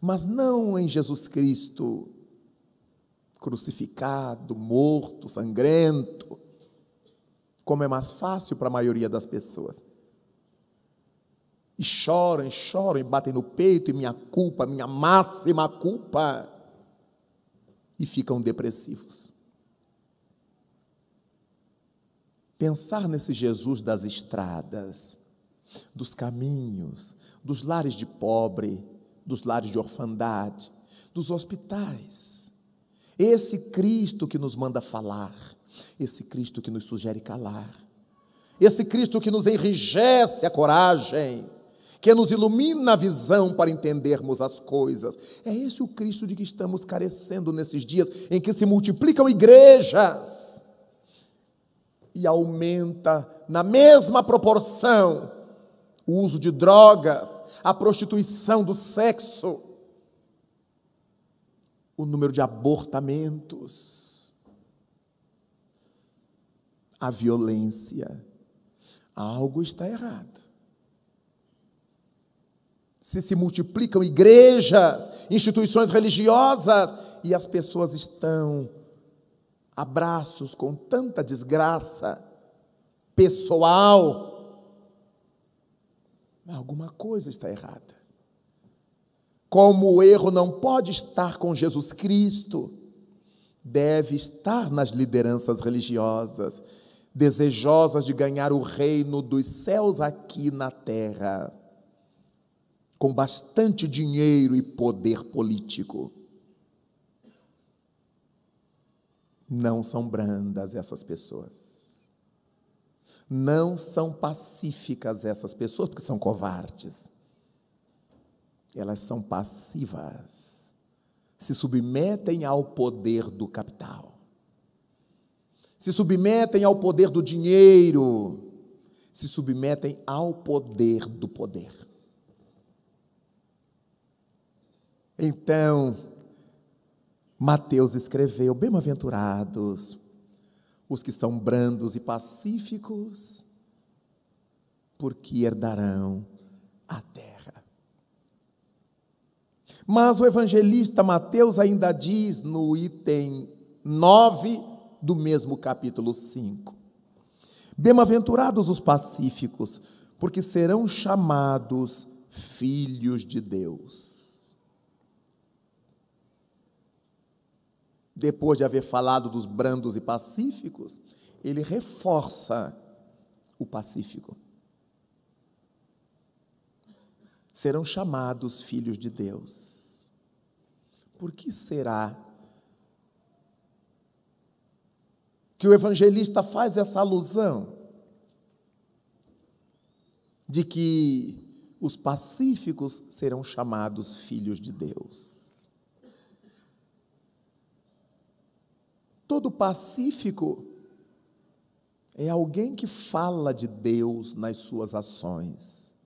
Mas não em Jesus Cristo crucificado, morto, sangrento, como é mais fácil para a maioria das pessoas. E choram, choram, e batem no peito, e minha culpa, minha máxima culpa, e ficam depressivos. Pensar nesse Jesus das estradas, dos caminhos, dos lares de pobre, dos lares de orfandade, dos hospitais. Esse Cristo que nos manda falar, esse Cristo que nos sugere calar, esse Cristo que nos enrijece a coragem, que nos ilumina a visão para entendermos as coisas. É esse o Cristo de que estamos carecendo nesses dias em que se multiplicam igrejas e aumenta na mesma proporção o uso de drogas, a prostituição do sexo, o número de abortamentos, a violência. Algo está errado. Se multiplicam igrejas, instituições religiosas, e as pessoas estão a braços com tanta desgraça pessoal, alguma coisa está errada. Como o erro não pode estar com Jesus Cristo, deve estar nas lideranças religiosas, desejosas de ganhar o reino dos céus aqui na terra, com bastante dinheiro e poder político. Não são brandas essas pessoas. Não são pacíficas essas pessoas, porque são covardes. Elas são passivas. Se submetem ao poder do capital. Se submetem ao poder do dinheiro. Se submetem ao poder do poder. Então, Mateus escreveu: bem-aventurados os que são brandos e pacíficos, porque herdarão a terra. Mas o evangelista Mateus ainda diz no item 9 do mesmo capítulo 5: bem-aventurados os pacíficos, porque serão chamados filhos de Deus. Depois de haver falado dos brandos e pacíficos, ele reforça o pacífico. Serão chamados filhos de Deus. Por que será que o evangelista faz essa alusão de que os pacíficos serão chamados filhos de Deus? Todo pacífico é alguém que fala de Deus nas suas ações,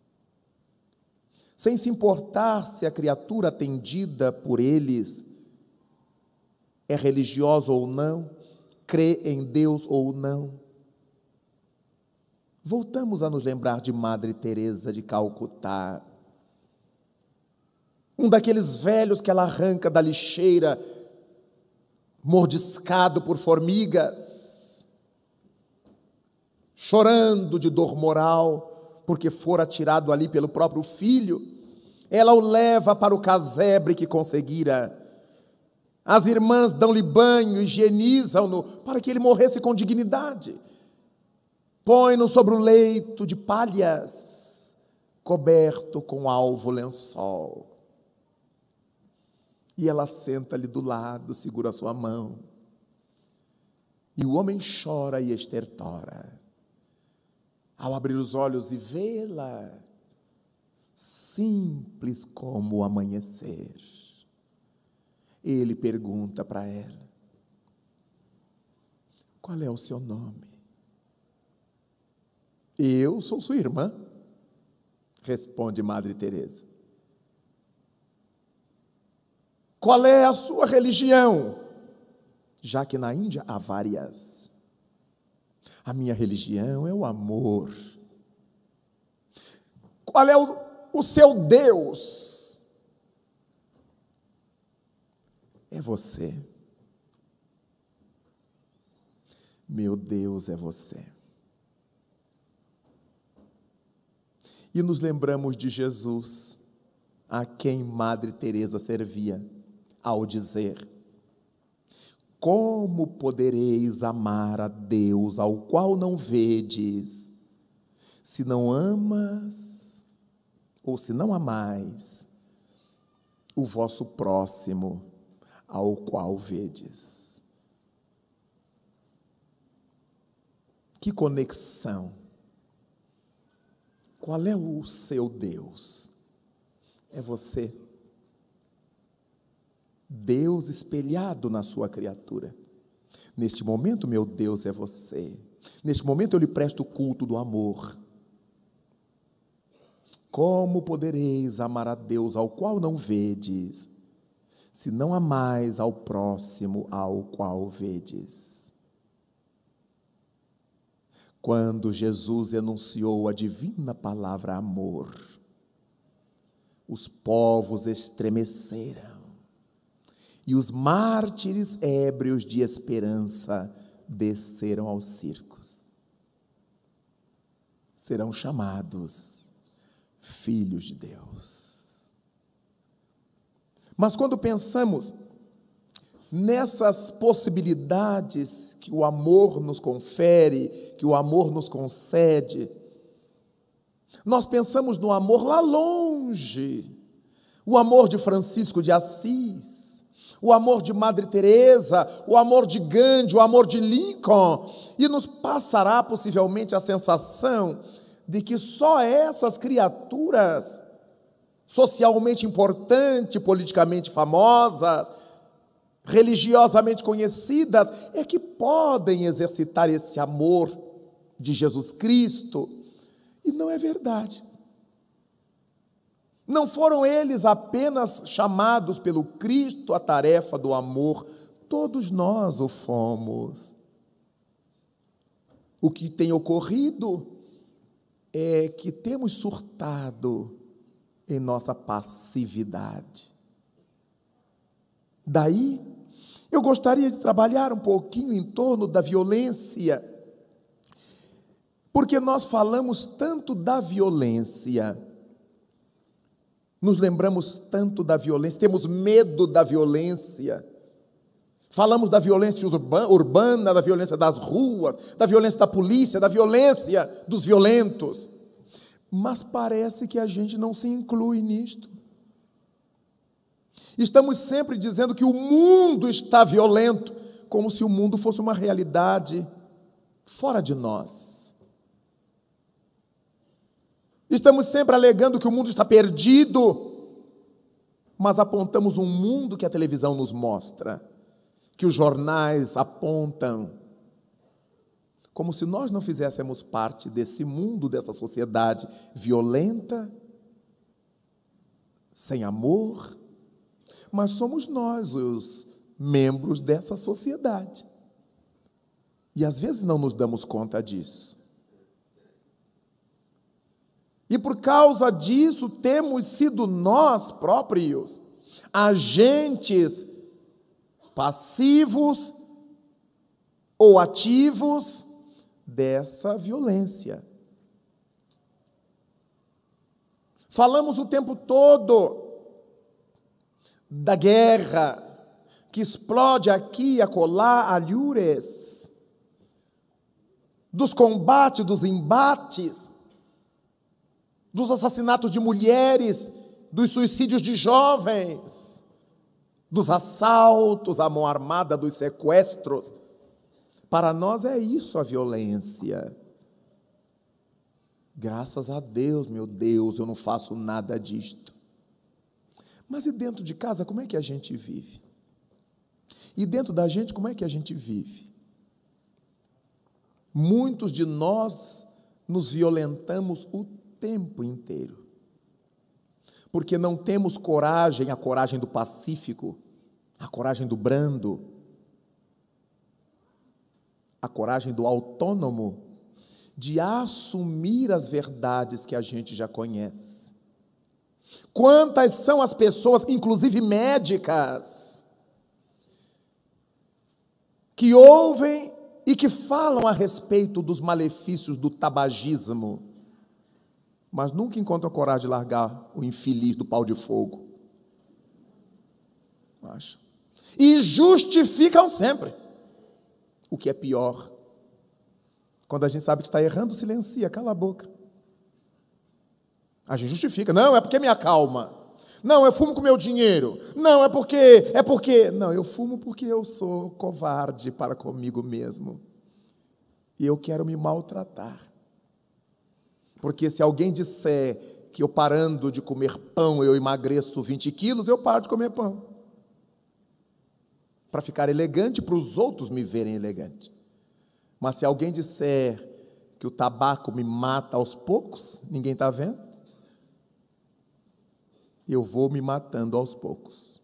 sem se importar se a criatura atendida por eles é religiosa ou não, crê em Deus ou não. Voltamos a nos lembrar de Madre Teresa de Calcutá, um daqueles velhos que ela arranca da lixeira, mordiscado por formigas, chorando de dor moral, porque fora tirado ali pelo próprio filho. Ela o leva para o casebre que conseguira. As irmãs dão-lhe banho, higienizam-no, para que ele morresse com dignidade. Põe-no sobre o leito de palhas, coberto com alvo lençol. E ela senta-lhe do lado, segura a sua mão. E o homem chora e estertora. Ao abrir os olhos e vê-la, simples como o amanhecer, ele pergunta para ela: qual é o seu nome? Eu sou sua irmã, responde Madre Teresa. Qual é a sua religião? Já que na Índia há várias. A minha religião é o amor. Qual é o seu Deus? É você. Meu Deus é você. E nos lembramos de Jesus, a quem Madre Teresa servia, ao dizer: como podereis amar a Deus ao qual não vedes, se não amas, ou se não amais, o vosso próximo ao qual vedes? Que conexão! Qual é o seu Deus? É você. Deus espelhado na sua criatura. Neste momento, meu Deus é você. Neste momento, eu lhe presto o culto do amor. Como podereis amar a Deus ao qual não vedes, se não amais ao próximo ao qual vedes? Quando Jesus enunciou a divina palavra amor, os povos estremeceram e os mártires ébrios de esperança desceram aos circos. Serão chamados filhos de Deus. Mas quando pensamos nessas possibilidades que o amor nos confere, que o amor nos concede, nós pensamos no amor lá longe, o amor de Francisco de Assis, o amor de Madre Teresa, o amor de Gandhi, o amor de Lincoln, e nos passará possivelmente a sensação de que só essas criaturas socialmente importantes, politicamente famosas, religiosamente conhecidas, é que podem exercitar esse amor de Jesus Cristo. E não é verdade. Não foram eles apenas chamados pelo Cristo à tarefa do amor, todos nós o fomos. O que tem ocorrido é que temos surtado em nossa passividade. Daí, eu gostaria de trabalhar um pouquinho em torno da violência, porque nós falamos tanto da violência, nos lembramos tanto da violência, temos medo da violência, falamos da violência urbana, da violência das ruas, da violência da polícia, da violência dos violentos, mas parece que a gente não se inclui nisto. Estamos sempre dizendo que o mundo está violento, como se o mundo fosse uma realidade fora de nós. Estamos sempre alegando que o mundo está perdido, mas apontamos um mundo que a televisão nos mostra, que os jornais apontam, como se nós não fizéssemos parte desse mundo, dessa sociedade violenta, sem amor, mas somos nós os membros dessa sociedade. E às vezes não nos damos conta disso. E por causa disso temos sido nós próprios agentes passivos ou ativos dessa violência. Falamos o tempo todo da guerra que explode aqui e acolá, alhures, dos combates, dos embates, dos assassinatos de mulheres, dos suicídios de jovens, dos assaltos à mão armada, dos sequestros. Para nós é isso a violência. Graças a Deus, meu Deus, eu não faço nada disto. Mas e dentro de casa, como é que a gente vive? E dentro da gente, como é que a gente vive? Muitos de nós nos violentamos o tempo inteiro, porque não temos coragem, a coragem do pacífico, a coragem do brando, a coragem do autônomo, de assumir as verdades que a gente já conhece. Quantas são as pessoas, inclusive médicas, que ouvem e que falam a respeito dos malefícios do tabagismo, mas nunca encontram coragem de largar o infeliz do pau de fogo. Acho. E justificam sempre. O que é pior, quando a gente sabe que está errando, silencia, cala a boca. A gente justifica. Não, é porque me acalma. Não, eu fumo com meu dinheiro. Não, é porque... Não, eu fumo porque eu sou covarde para comigo mesmo. E eu quero me maltratar. Porque se alguém disser que eu parando de comer pão, eu emagreço 20 quilos, eu paro de comer pão. Para ficar elegante, para os outros me verem elegante. Mas se alguém disser que o tabaco me mata aos poucos, ninguém está vendo? Eu vou me matando aos poucos.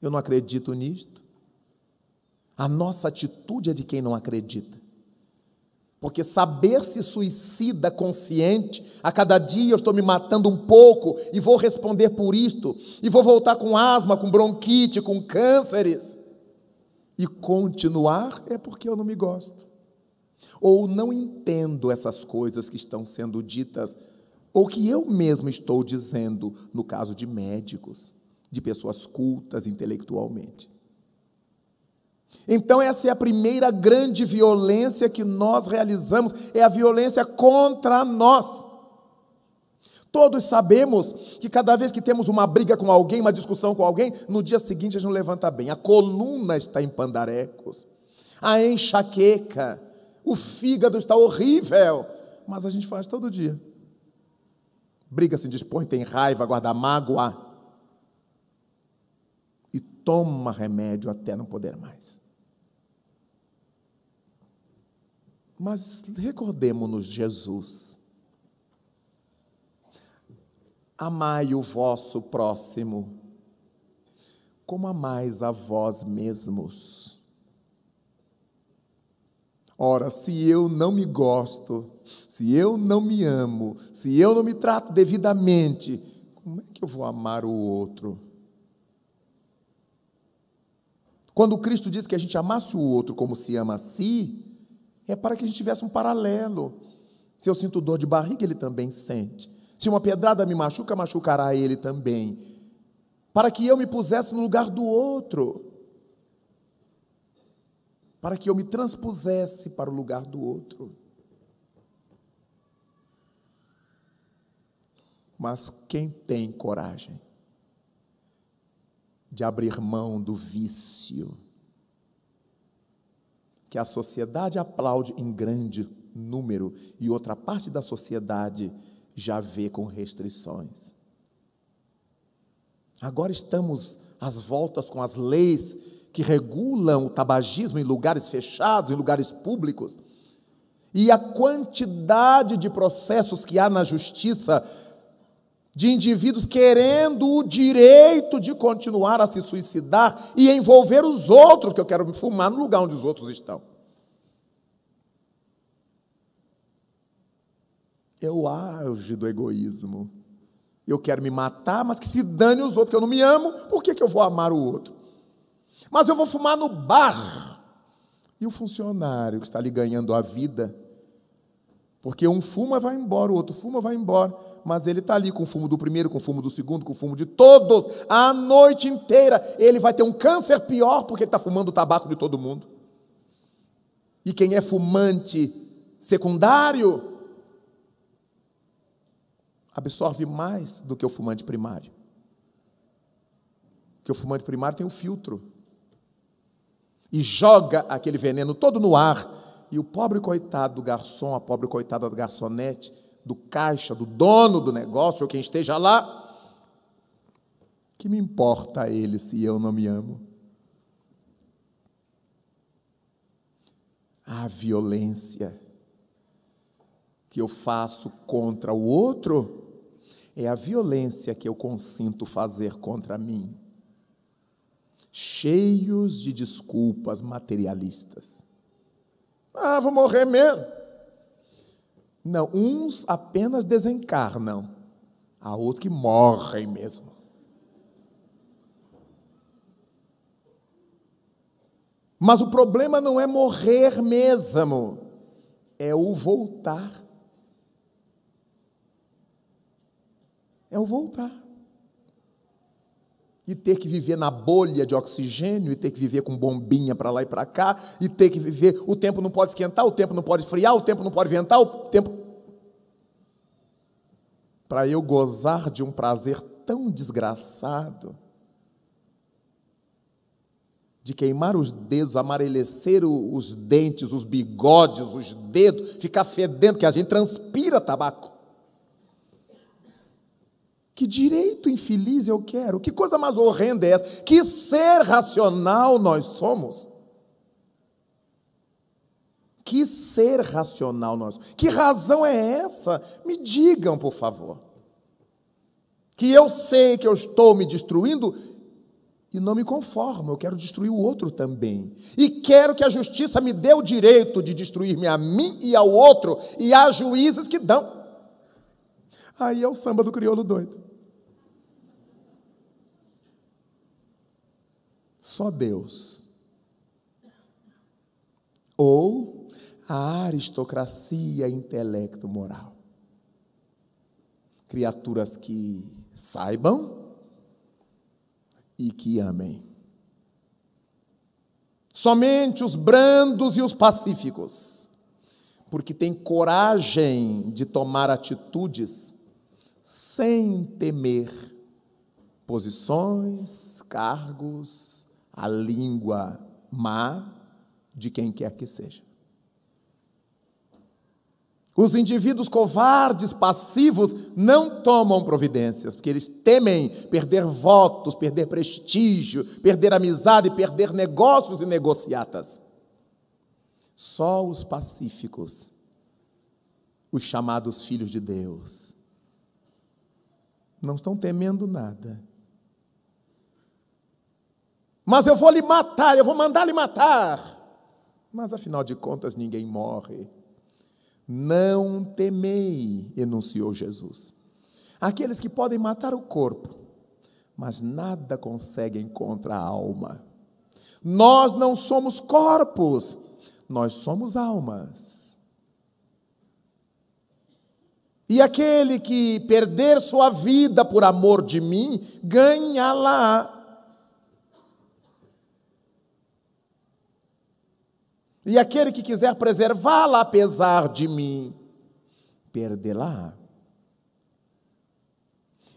Eu não acredito nisto. A nossa atitude é de quem não acredita. Porque saber se suicida consciente, a cada dia eu estou me matando um pouco e vou responder por isto, e vou voltar com asma, com bronquite, com cânceres, e continuar é porque eu não me gosto. Ou não entendo essas coisas que estão sendo ditas, ou que eu mesmo estou dizendo, no caso de médicos, de pessoas cultas intelectualmente. Então essa é a primeira grande violência que nós realizamos, é a violência contra nós. Todos sabemos que cada vez que temos uma briga com alguém, uma discussão com alguém, no dia seguinte a gente não levanta bem. A coluna está em pandarecos, a enxaqueca, o fígado está horrível, mas a gente faz todo dia. Briga, se dispõe, tem raiva, guarda mágoa e toma remédio até não poder mais. Mas recordemo-nos Jesus. Amai o vosso próximo, como amais a vós mesmos. Ora, se eu não me gosto, se eu não me amo, se eu não me trato devidamente, como é que eu vou amar o outro? Quando Cristo diz que a gente amasse o outro como se ama a si, é para que a gente tivesse um paralelo. Se eu sinto dor de barriga, ele também sente. Se uma pedrada me machuca, machucará ele também. Para que eu me pusesse no lugar do outro. Para que eu me transpusesse para o lugar do outro. Mas quem tem coragem de abrir mão do vício que a sociedade aplaude em grande número e outra parte da sociedade já vê com restrições? Agora estamos às voltas com as leis que regulam o tabagismo em lugares fechados, em lugares públicos. E a quantidade de processos que há na justiça de indivíduos querendo o direito de continuar a se suicidar e envolver os outros, porque eu quero me fumar no lugar onde os outros estão. É o auge do egoísmo. Eu quero me matar, mas que se dane os outros, que eu não me amo, por que eu vou amar o outro? Mas eu vou fumar no bar. E o funcionário que está ali ganhando a vida, porque um fuma, vai embora, o outro fuma, vai embora, mas ele está ali com o fumo do primeiro, com o fumo do segundo, com o fumo de todos, a noite inteira. Ele vai ter um câncer pior, porque ele está fumando o tabaco de todo mundo. E quem é fumante secundário absorve mais do que o fumante primário. Porque o fumante primário tem um filtro e joga aquele veneno todo no ar. E o pobre coitado do garçom, a pobre coitada da garçonete, do caixa, do dono do negócio, ou quem esteja lá, que me importa a ele se eu não me amo? A violência que eu faço contra o outro é a violência que eu consinto fazer contra mim. cheios de desculpas materialistas. Ah, vou morrer mesmo. Não, uns apenas desencarnam, há outros que morrem mesmo. Mas o problema não é morrer mesmo, é o voltar. É o voltar. E ter que viver na bolha de oxigênio, e ter que viver com bombinha para lá e para cá, e ter que viver, o tempo não pode esquentar, o tempo não pode esfriar, o tempo não pode ventar, o tempo... Para eu gozar de um prazer tão desgraçado, de queimar os dedos, amarelecer os dentes, os bigodes, os dedos, ficar fedendo, que a gente transpira tabaco. Que direito infeliz eu quero? Que coisa mais horrenda é essa? Que ser racional nós somos? Que ser racional nós somos? Que razão é essa? Me digam, por favor. Que eu sei que eu estou me destruindo e não me conformo, eu quero destruir o outro também. E quero que a justiça me dê o direito de destruir-me a mim e ao outro, e há juízes que dão. Aí é o samba do crioulo doido. Só Deus. Ou a aristocracia intelecto-moral. Criaturas que saibam e que amem. Somente os brandos e os pacíficos, porque têm coragem de tomar atitudes sem temer posições, cargos, a língua má de quem quer que seja. Os indivíduos covardes, passivos, não tomam providências, porque eles temem perder votos, perder prestígio, perder amizade, perder negócios e negociatas. Só os pacíficos, os chamados filhos de Deus, não estão temendo nada. Mas eu vou lhe matar, eu vou mandar lhe matar. Mas, afinal de contas, ninguém morre. Não temei, enunciou Jesus. Aqueles que podem matar o corpo, mas nada conseguem contra a alma. Nós não somos corpos, nós somos almas. E aquele que perder sua vida por amor de mim, ganha-la. E aquele que quiser preservá-la apesar de mim, perdê-la.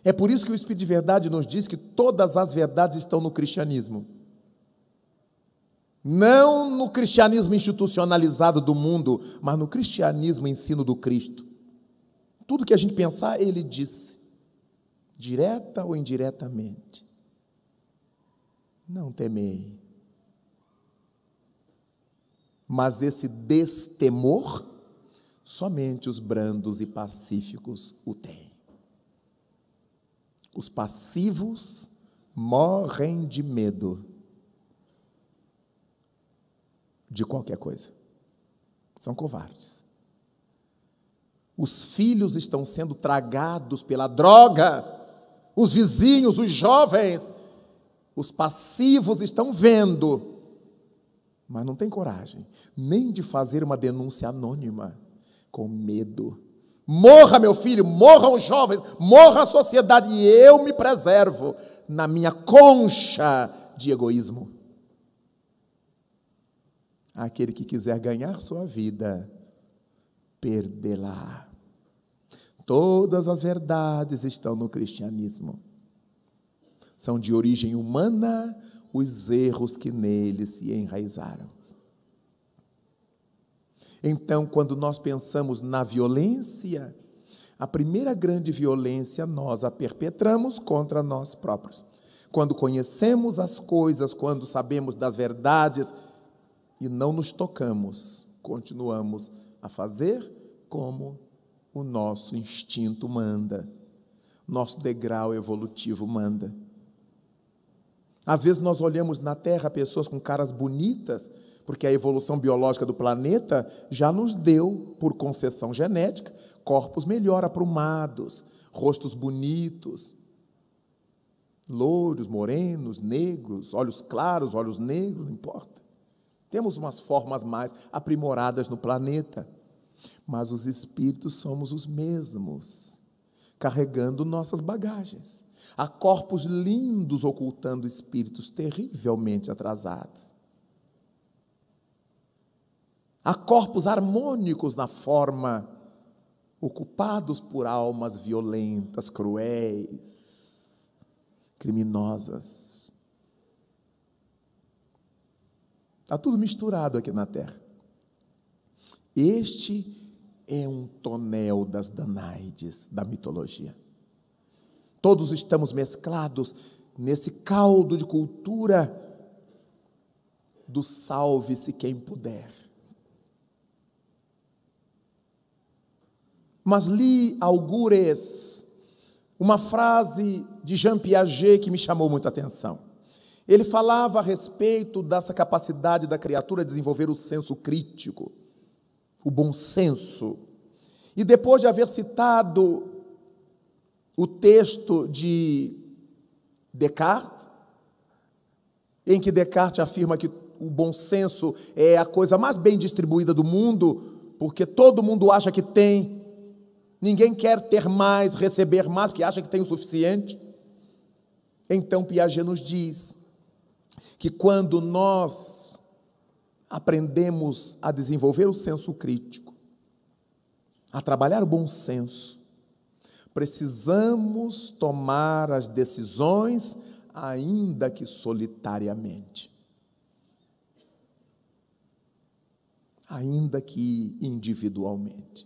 É por isso que o Espírito de Verdade nos diz que todas as verdades estão no cristianismo. Não no cristianismo institucionalizado do mundo, mas no cristianismo ensino do Cristo. Tudo que a gente pensar, ele disse, direta ou indiretamente. Não temei. Mas esse destemor, somente os brandos e pacíficos o têm. Os passivos morrem de medo de qualquer coisa. São covardes. Os filhos estão sendo tragados pela droga, os vizinhos, os jovens. Os passivos estão vendo, mas não tem coragem nem de fazer uma denúncia anônima, com medo. Morra, meu filho, morram os jovens, morra a sociedade, e eu me preservo na minha concha de egoísmo. Aquele que quiser ganhar sua vida, perdê-la. Todas as verdades estão no cristianismo. São de origem humana os erros que nele se enraizaram. Então, quando nós pensamos na violência, a primeira grande violência nós a perpetramos contra nós próprios. Quando conhecemos as coisas, quando sabemos das verdades e não nos tocamos, continuamos a fazer como o nosso instinto manda, nosso degrau evolutivo manda. Às vezes nós olhamos na Terra pessoas com caras bonitas, porque a evolução biológica do planeta já nos deu, por concessão genética, corpos melhor aprumados, rostos bonitos, louros, morenos, negros, olhos claros, olhos negros, não importa. Temos umas formas mais aprimoradas no planeta, mas os espíritos somos os mesmos, carregando nossas bagagens. Há corpos lindos ocultando espíritos terrivelmente atrasados. Há corpos harmônicos na forma, ocupados por almas violentas, cruéis, criminosas. Está tudo misturado aqui na Terra. Este é um tonel das Danaides da mitologia. Todos estamos mesclados nesse caldo de cultura do salve-se quem puder. Mas li algures uma frase de Jean Piaget que me chamou muita atenção. Ele falava a respeito dessa capacidade da criatura de desenvolver o senso crítico, o bom senso. E depois de haver citado o texto de Descartes, em que Descartes afirma que o bom senso é a coisa mais bem distribuída do mundo, porque todo mundo acha que tem, ninguém quer ter mais, receber mais, porque acha que tem o suficiente. Então Piaget nos diz que quando nós aprendemos a desenvolver o senso crítico, a trabalhar o bom senso, precisamos tomar as decisões, ainda que solitariamente, ainda que individualmente.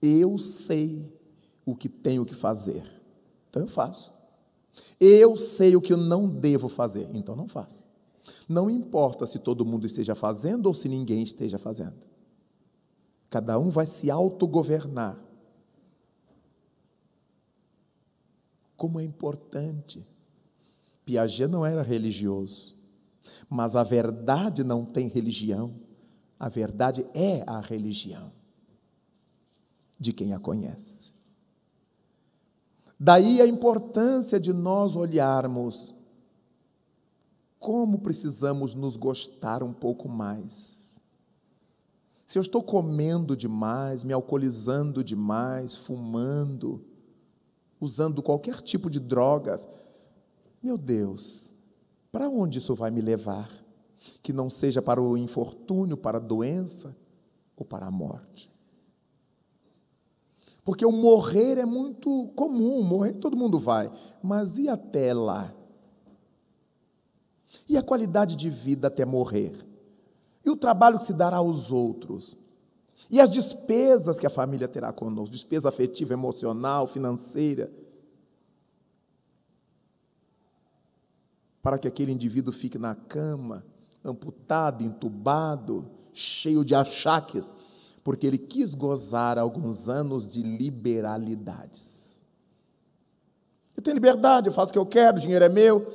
Eu sei o que tenho que fazer, então eu faço. Eu sei o que eu não devo fazer, então não faço. Não importa se todo mundo esteja fazendo ou se ninguém esteja fazendo. Cada um vai se autogovernar. Como é importante. Piaget não era religioso, mas a verdade não tem religião. A verdade é a religião de quem a conhece. Daí a importância de nós olharmos como precisamos nos gostar um pouco mais. Se eu estou comendo demais, me alcoolizando demais, fumando, usando qualquer tipo de drogas, meu Deus, para onde isso vai me levar? Que não seja para o infortúnio, para a doença ou para a morte. Porque o morrer é muito comum, morrer todo mundo vai, mas e até lá? E a qualidade de vida até morrer? E o trabalho que se dará aos outros? E as despesas que a família terá conosco? Despesa afetiva, emocional, financeira? Para que aquele indivíduo fique na cama, amputado, entubado, cheio de achaques, porque ele quis gozar alguns anos de liberalidades. Eu tenho liberdade, eu faço o que eu quero, o dinheiro é meu.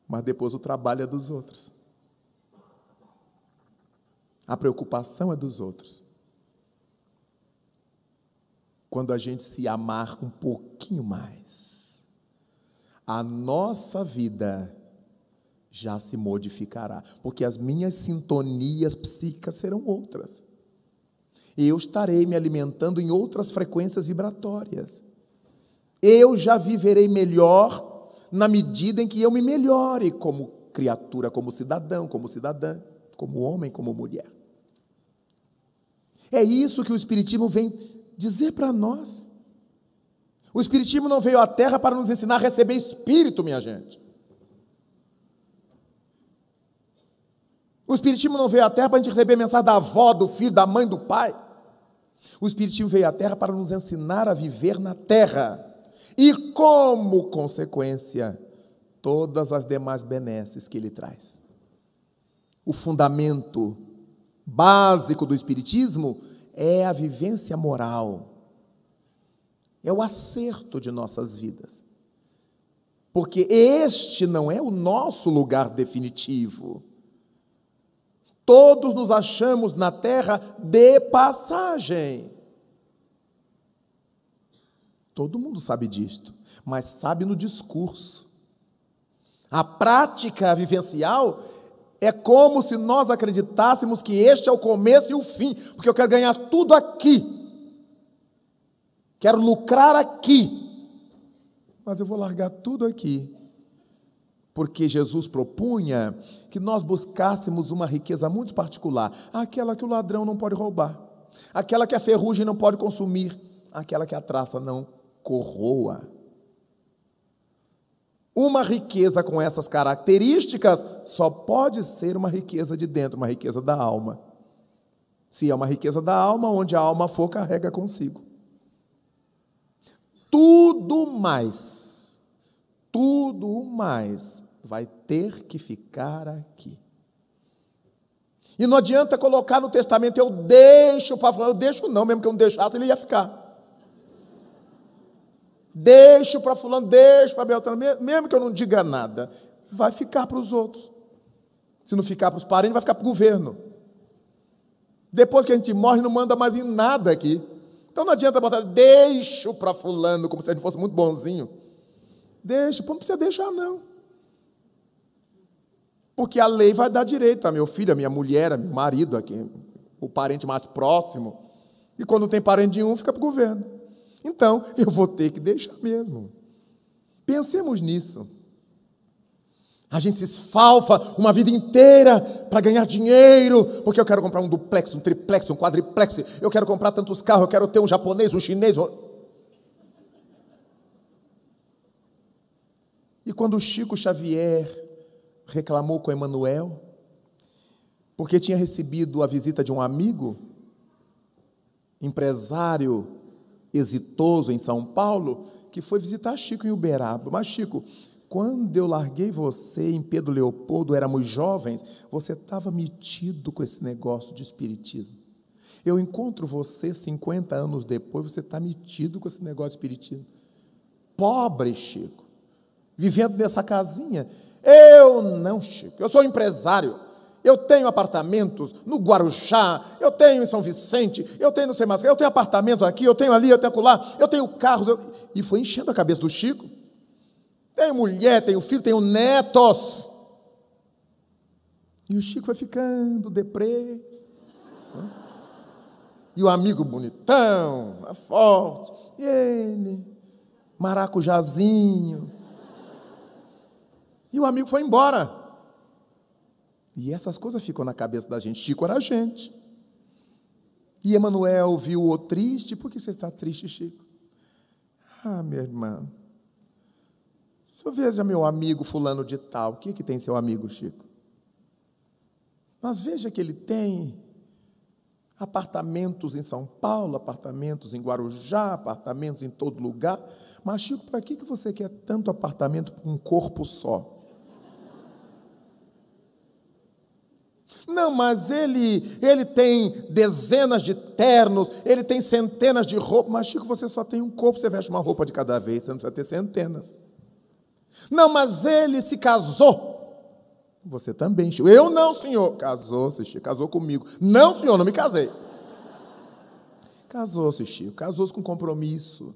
Mas depois o trabalho é dos outros. A preocupação é dos outros. Quando a gente se amar um pouquinho mais, a nossa vida já se modificará, porque as minhas sintonias psíquicas serão outras. Eu estarei me alimentando em outras frequências vibratórias. Eu já viverei melhor na medida em que eu me melhore como criatura, como cidadão, como cidadã, como homem, como mulher. É isso que o Espiritismo vem dizer para nós. O Espiritismo não veio à Terra para nos ensinar a receber Espírito, minha gente. O Espiritismo não veio à Terra para a gente receber mensagem da avó, do filho, da mãe, do pai. O Espiritismo veio à Terra para nos ensinar a viver na Terra. E, como consequência, todas as demais benesses que ele traz. O fundamento básico do Espiritismo é a vivência moral. é o acerto de nossas vidas. Porque este não é o nosso lugar definitivo. Todos nos achamos na terra de passagem. Todo mundo sabe disto, mas sabe no discurso. A prática vivencial é como se nós acreditássemos que este é o começo e o fim, porque eu quero ganhar tudo aqui. Quero lucrar aqui. Mas eu vou largar tudo aqui, porque Jesus propunha que nós buscássemos uma riqueza muito particular, aquela que o ladrão não pode roubar, aquela que a ferrugem não pode consumir, aquela que a traça não corroa. Uma riqueza com essas características só pode ser uma riqueza de dentro, uma riqueza da alma. Se é uma riqueza da alma, onde a alma for, carrega consigo. Tudo mais vai ter que ficar aqui. E não adianta colocar no testamento, eu deixo para fulano, eu deixo não, mesmo que eu não deixasse, ele ia ficar. Deixo para fulano, deixo para Beltrano, mesmo que eu não diga nada, vai ficar para os outros. Se não ficar para os parentes, vai ficar para o governo. Depois que a gente morre, não manda mais em nada aqui. Então não adianta botar, deixo para fulano, como se ele fosse muito bonzinho. Deixa, não precisa deixar não. Porque a lei vai dar direito a meu filho, a minha mulher, a meu marido, aqui, o parente mais próximo. E quando não tem parente nenhum, fica para o governo. Então, eu vou ter que deixar mesmo. Pensemos nisso. A gente se esfalfa uma vida inteira para ganhar dinheiro, porque eu quero comprar um duplex, um triplex, um quadriplex, eu quero comprar tantos carros, eu quero ter um japonês, um chinês. E quando o Chico Xavier reclamou com Emmanuel, porque tinha recebido a visita de um amigo, empresário exitoso em São Paulo, que foi visitar Chico em Uberaba. Mas Chico, quando eu larguei você em Pedro Leopoldo, éramos jovens, você estava metido com esse negócio de espiritismo. Eu encontro você 50 anos depois, você está metido com esse negócio de espiritismo. Pobre, Chico, vivendo nessa casinha. Eu não, Chico, eu sou empresário. Eu tenho apartamentos no Guarujá, eu tenho em São Vicente, eu tenho no Semasca, eu tenho apartamentos aqui, eu tenho ali, eu tenho acolá, eu tenho carros. E foi enchendo a cabeça do Chico. Tenho mulher, tenho filho, tenho netos. E o Chico vai ficando deprê. E o amigo bonitão, forte. E ele, maracujazinho. E o amigo foi embora. E essas coisas ficam na cabeça da gente. Chico era a gente. E Emmanuel viu-o triste. Por que você está triste, Chico? Ah, minha irmã, só veja meu amigo fulano de tal. O que tem seu amigo, Chico? Mas veja que ele tem apartamentos em São Paulo, apartamentos em Guarujá, apartamentos em todo lugar. Mas, Chico, para que você quer tanto apartamento para um corpo só? Não, mas ele tem dezenas de ternos, ele tem centenas de roupas. Mas, Chico, você só tem um corpo, você veste uma roupa de cada vez, você não precisa ter centenas. Não, mas ele se casou. Você também, Chico. Eu não, senhor. Casou-se, Chico, casou comigo. Não, senhor, não me casei. Casou-se, Chico, casou-se com compromisso.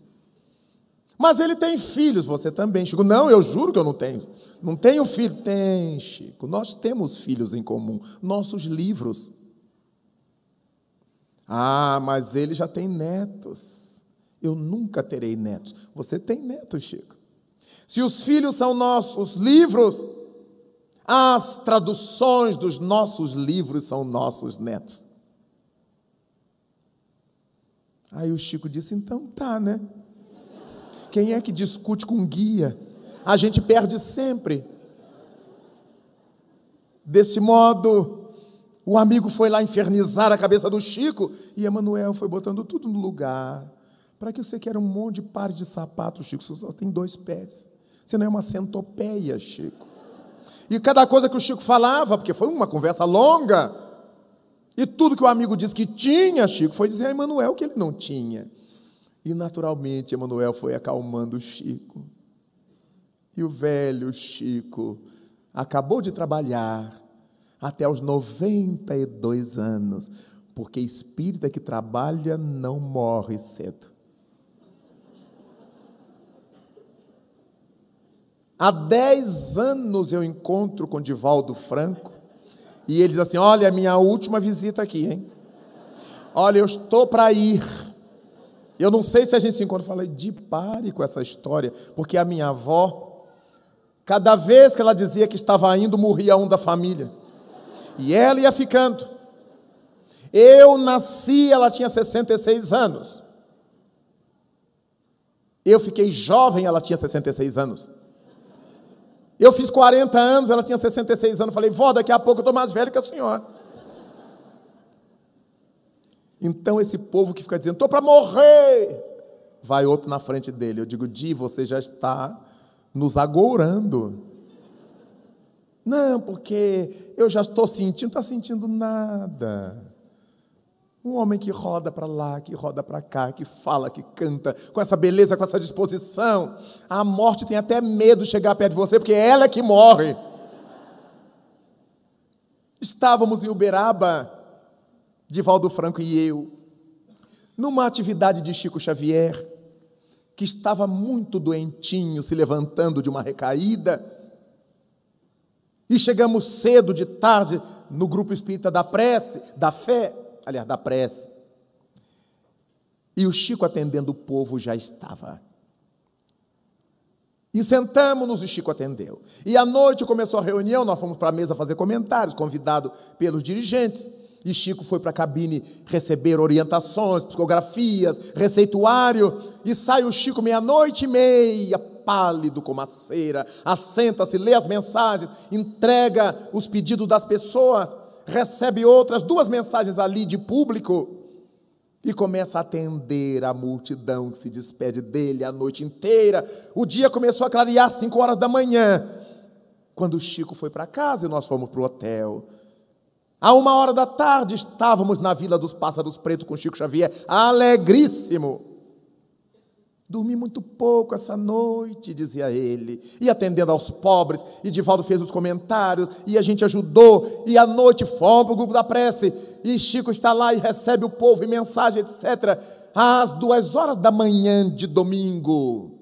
Mas ele tem filhos, você também, Chico. Não, eu juro que eu não tenho. Não tenho filho. Tem, Chico. Nós temos filhos em comum. Nossos livros. Ah, mas ele já tem netos. Eu nunca terei netos. Você tem netos, Chico. Se os filhos são nossos livros, as traduções dos nossos livros são nossos netos. Aí o Chico disse, então tá, né? Quem é que discute com guia? A gente perde sempre. Desse modo, o amigo foi lá infernizar a cabeça do Chico e Emmanuel foi botando tudo no lugar. Para que você quer um monte de pares de sapatos, Chico? Você só tem 2 pés. Você não é uma centopeia, Chico. E cada coisa que o Chico falava, porque foi uma conversa longa, e tudo que o amigo disse que tinha, Chico, foi dizer a Emmanuel que ele não tinha. E naturalmente Emanuel foi acalmando o Chico. E o velho Chico acabou de trabalhar até os 92 anos, porque espírita que trabalha não morre cedo. Há 10 anos eu encontro com Divaldo Franco, e ele diz assim: olha, é minha última visita aqui, hein? Olha, eu estou para ir. Eu não sei se a gente se encontra. Eu falei: pare com essa história, porque a minha avó, cada vez que ela dizia que estava indo, morria um da família. E ela ia ficando. Eu nasci, ela tinha 66 anos. Eu fiquei jovem, ela tinha 66 anos. Eu fiz 40 anos, ela tinha 66 anos. Falei: vó, daqui a pouco eu estou mais velho que a senhora. Então esse povo que fica dizendo: estou para morrer, vai outro na frente dele. Eu digo: você já está nos agourando. Não, porque eu já estou sentindo. Não está sentindo nada. Um homem que roda para lá, que roda para cá, que fala, que canta, com essa beleza, com essa disposição. A morte tem até medo de chegar perto de você, porque é ela que morre. Estávamos em Uberaba, Divaldo Franco e eu, numa atividade de Chico Xavier, que estava muito doentinho, se levantando de uma recaída. E chegamos cedo, de tarde, no grupo espírita da prece, da fé, aliás, da prece. E o Chico, atendendo o povo, já estava. E sentamos-nos e Chico atendeu. E à noite começou a reunião, nós fomos para a mesa fazer comentários, convidado pelos dirigentes. E Chico foi para a cabine receber orientações, psicografias, receituário. E sai o Chico 00:30, pálido como a cera. Assenta-se, lê as mensagens, entrega os pedidos das pessoas, recebe outras 2 mensagens ali de público e começa a atender a multidão que se despede dele a noite inteira. O dia começou a clarear às 5 horas da manhã, quando o Chico foi para casa e nós fomos para o hotel. À 1 hora da tarde estávamos na Vila dos Pássaros Pretos com Chico Xavier, alegríssimo. Dormi muito pouco essa noite, dizia ele, e atendendo aos pobres, e Divaldo fez os comentários, e a gente ajudou, e à noite fomos para o grupo da prece, e Chico está lá e recebe o povo, e mensagem, etc. Às 2 horas da manhã de domingo,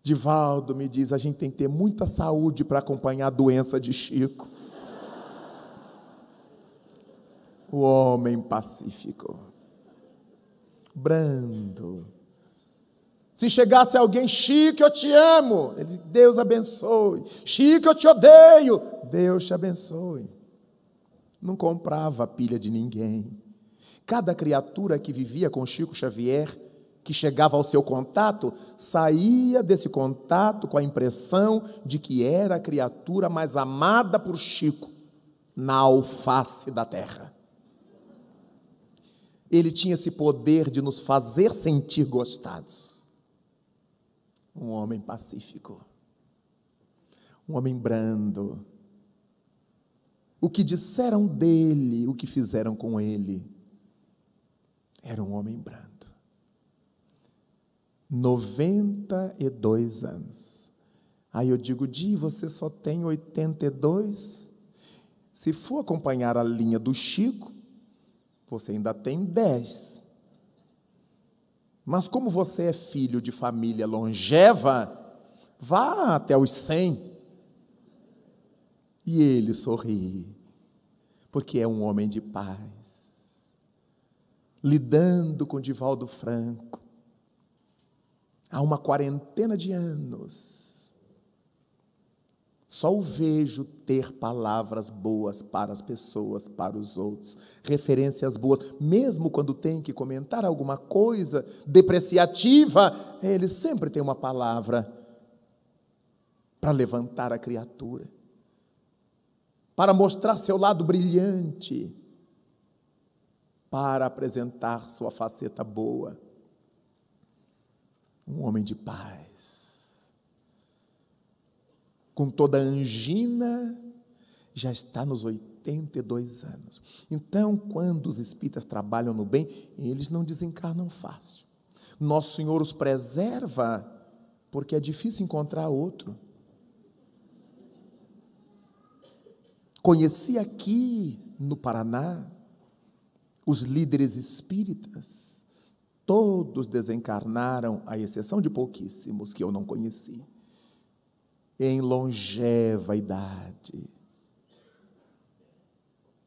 Divaldo me diz: a gente tem que ter muita saúde para acompanhar a doença de Chico. O homem pacífico, brando. Se chegasse alguém: Chico, eu te amo, ele: Deus abençoe. Chico, eu te odeio, Deus te abençoe. Não comprava a pilha de ninguém. Cada criatura que vivia com Chico Xavier, que chegava ao seu contato, saía desse contato com a impressão de que era a criatura mais amada por Chico na alface da terra. Ele tinha esse poder de nos fazer sentir gostados. Um homem pacífico, um homem brando. O que disseram dele, o que fizeram com ele, era um homem brando. 92 anos. Aí eu digo: você só tem 82? Se for acompanhar a linha do Chico, você ainda tem 10. Mas como você é filho de família longeva, vá até os 100. E ele sorri, porque é um homem de paz. Lidando com Divaldo Franco, há uma 40 de anos, só o vejo ter palavras boas para as pessoas, para os outros, referências boas, mesmo quando tem que comentar alguma coisa depreciativa, ele sempre tem uma palavra para levantar a criatura, para mostrar seu lado brilhante, para apresentar sua faceta boa. Um homem de paz. Com toda a angina, já está nos 82 anos. Então, quando os espíritas trabalham no bem, eles não desencarnam fácil. Nosso Senhor os preserva porque é difícil encontrar outro. Conheci aqui no Paraná os líderes espíritas, todos desencarnaram, à exceção de pouquíssimos que eu não conheci, em longeva idade.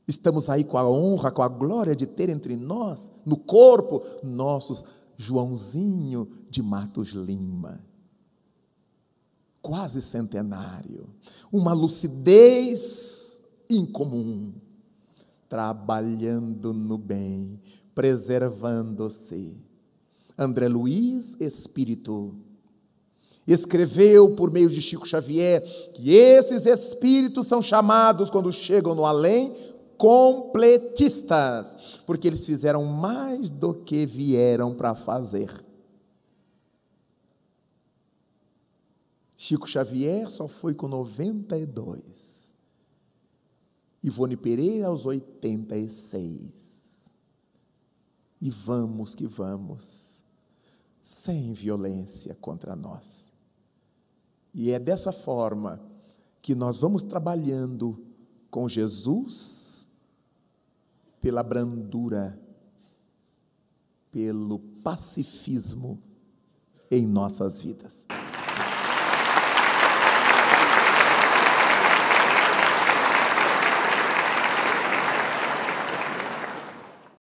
Estamos aí com a honra, com a glória de ter entre nós, no corpo, nossos Joãozinho de Matos Lima, quase centenário, uma lucidez incomum, trabalhando no bem, preservando-se. André Luiz Espírito escreveu por meio de Chico Xavier que esses espíritos são chamados, quando chegam no além, completistas, porque eles fizeram mais do que vieram para fazer. Chico Xavier só foi com 92. Ivone Pereira aos 86. E vamos que vamos, sem violência contra nós. E é dessa forma que nós vamos trabalhando com Jesus, pela brandura, pelo pacifismo em nossas vidas.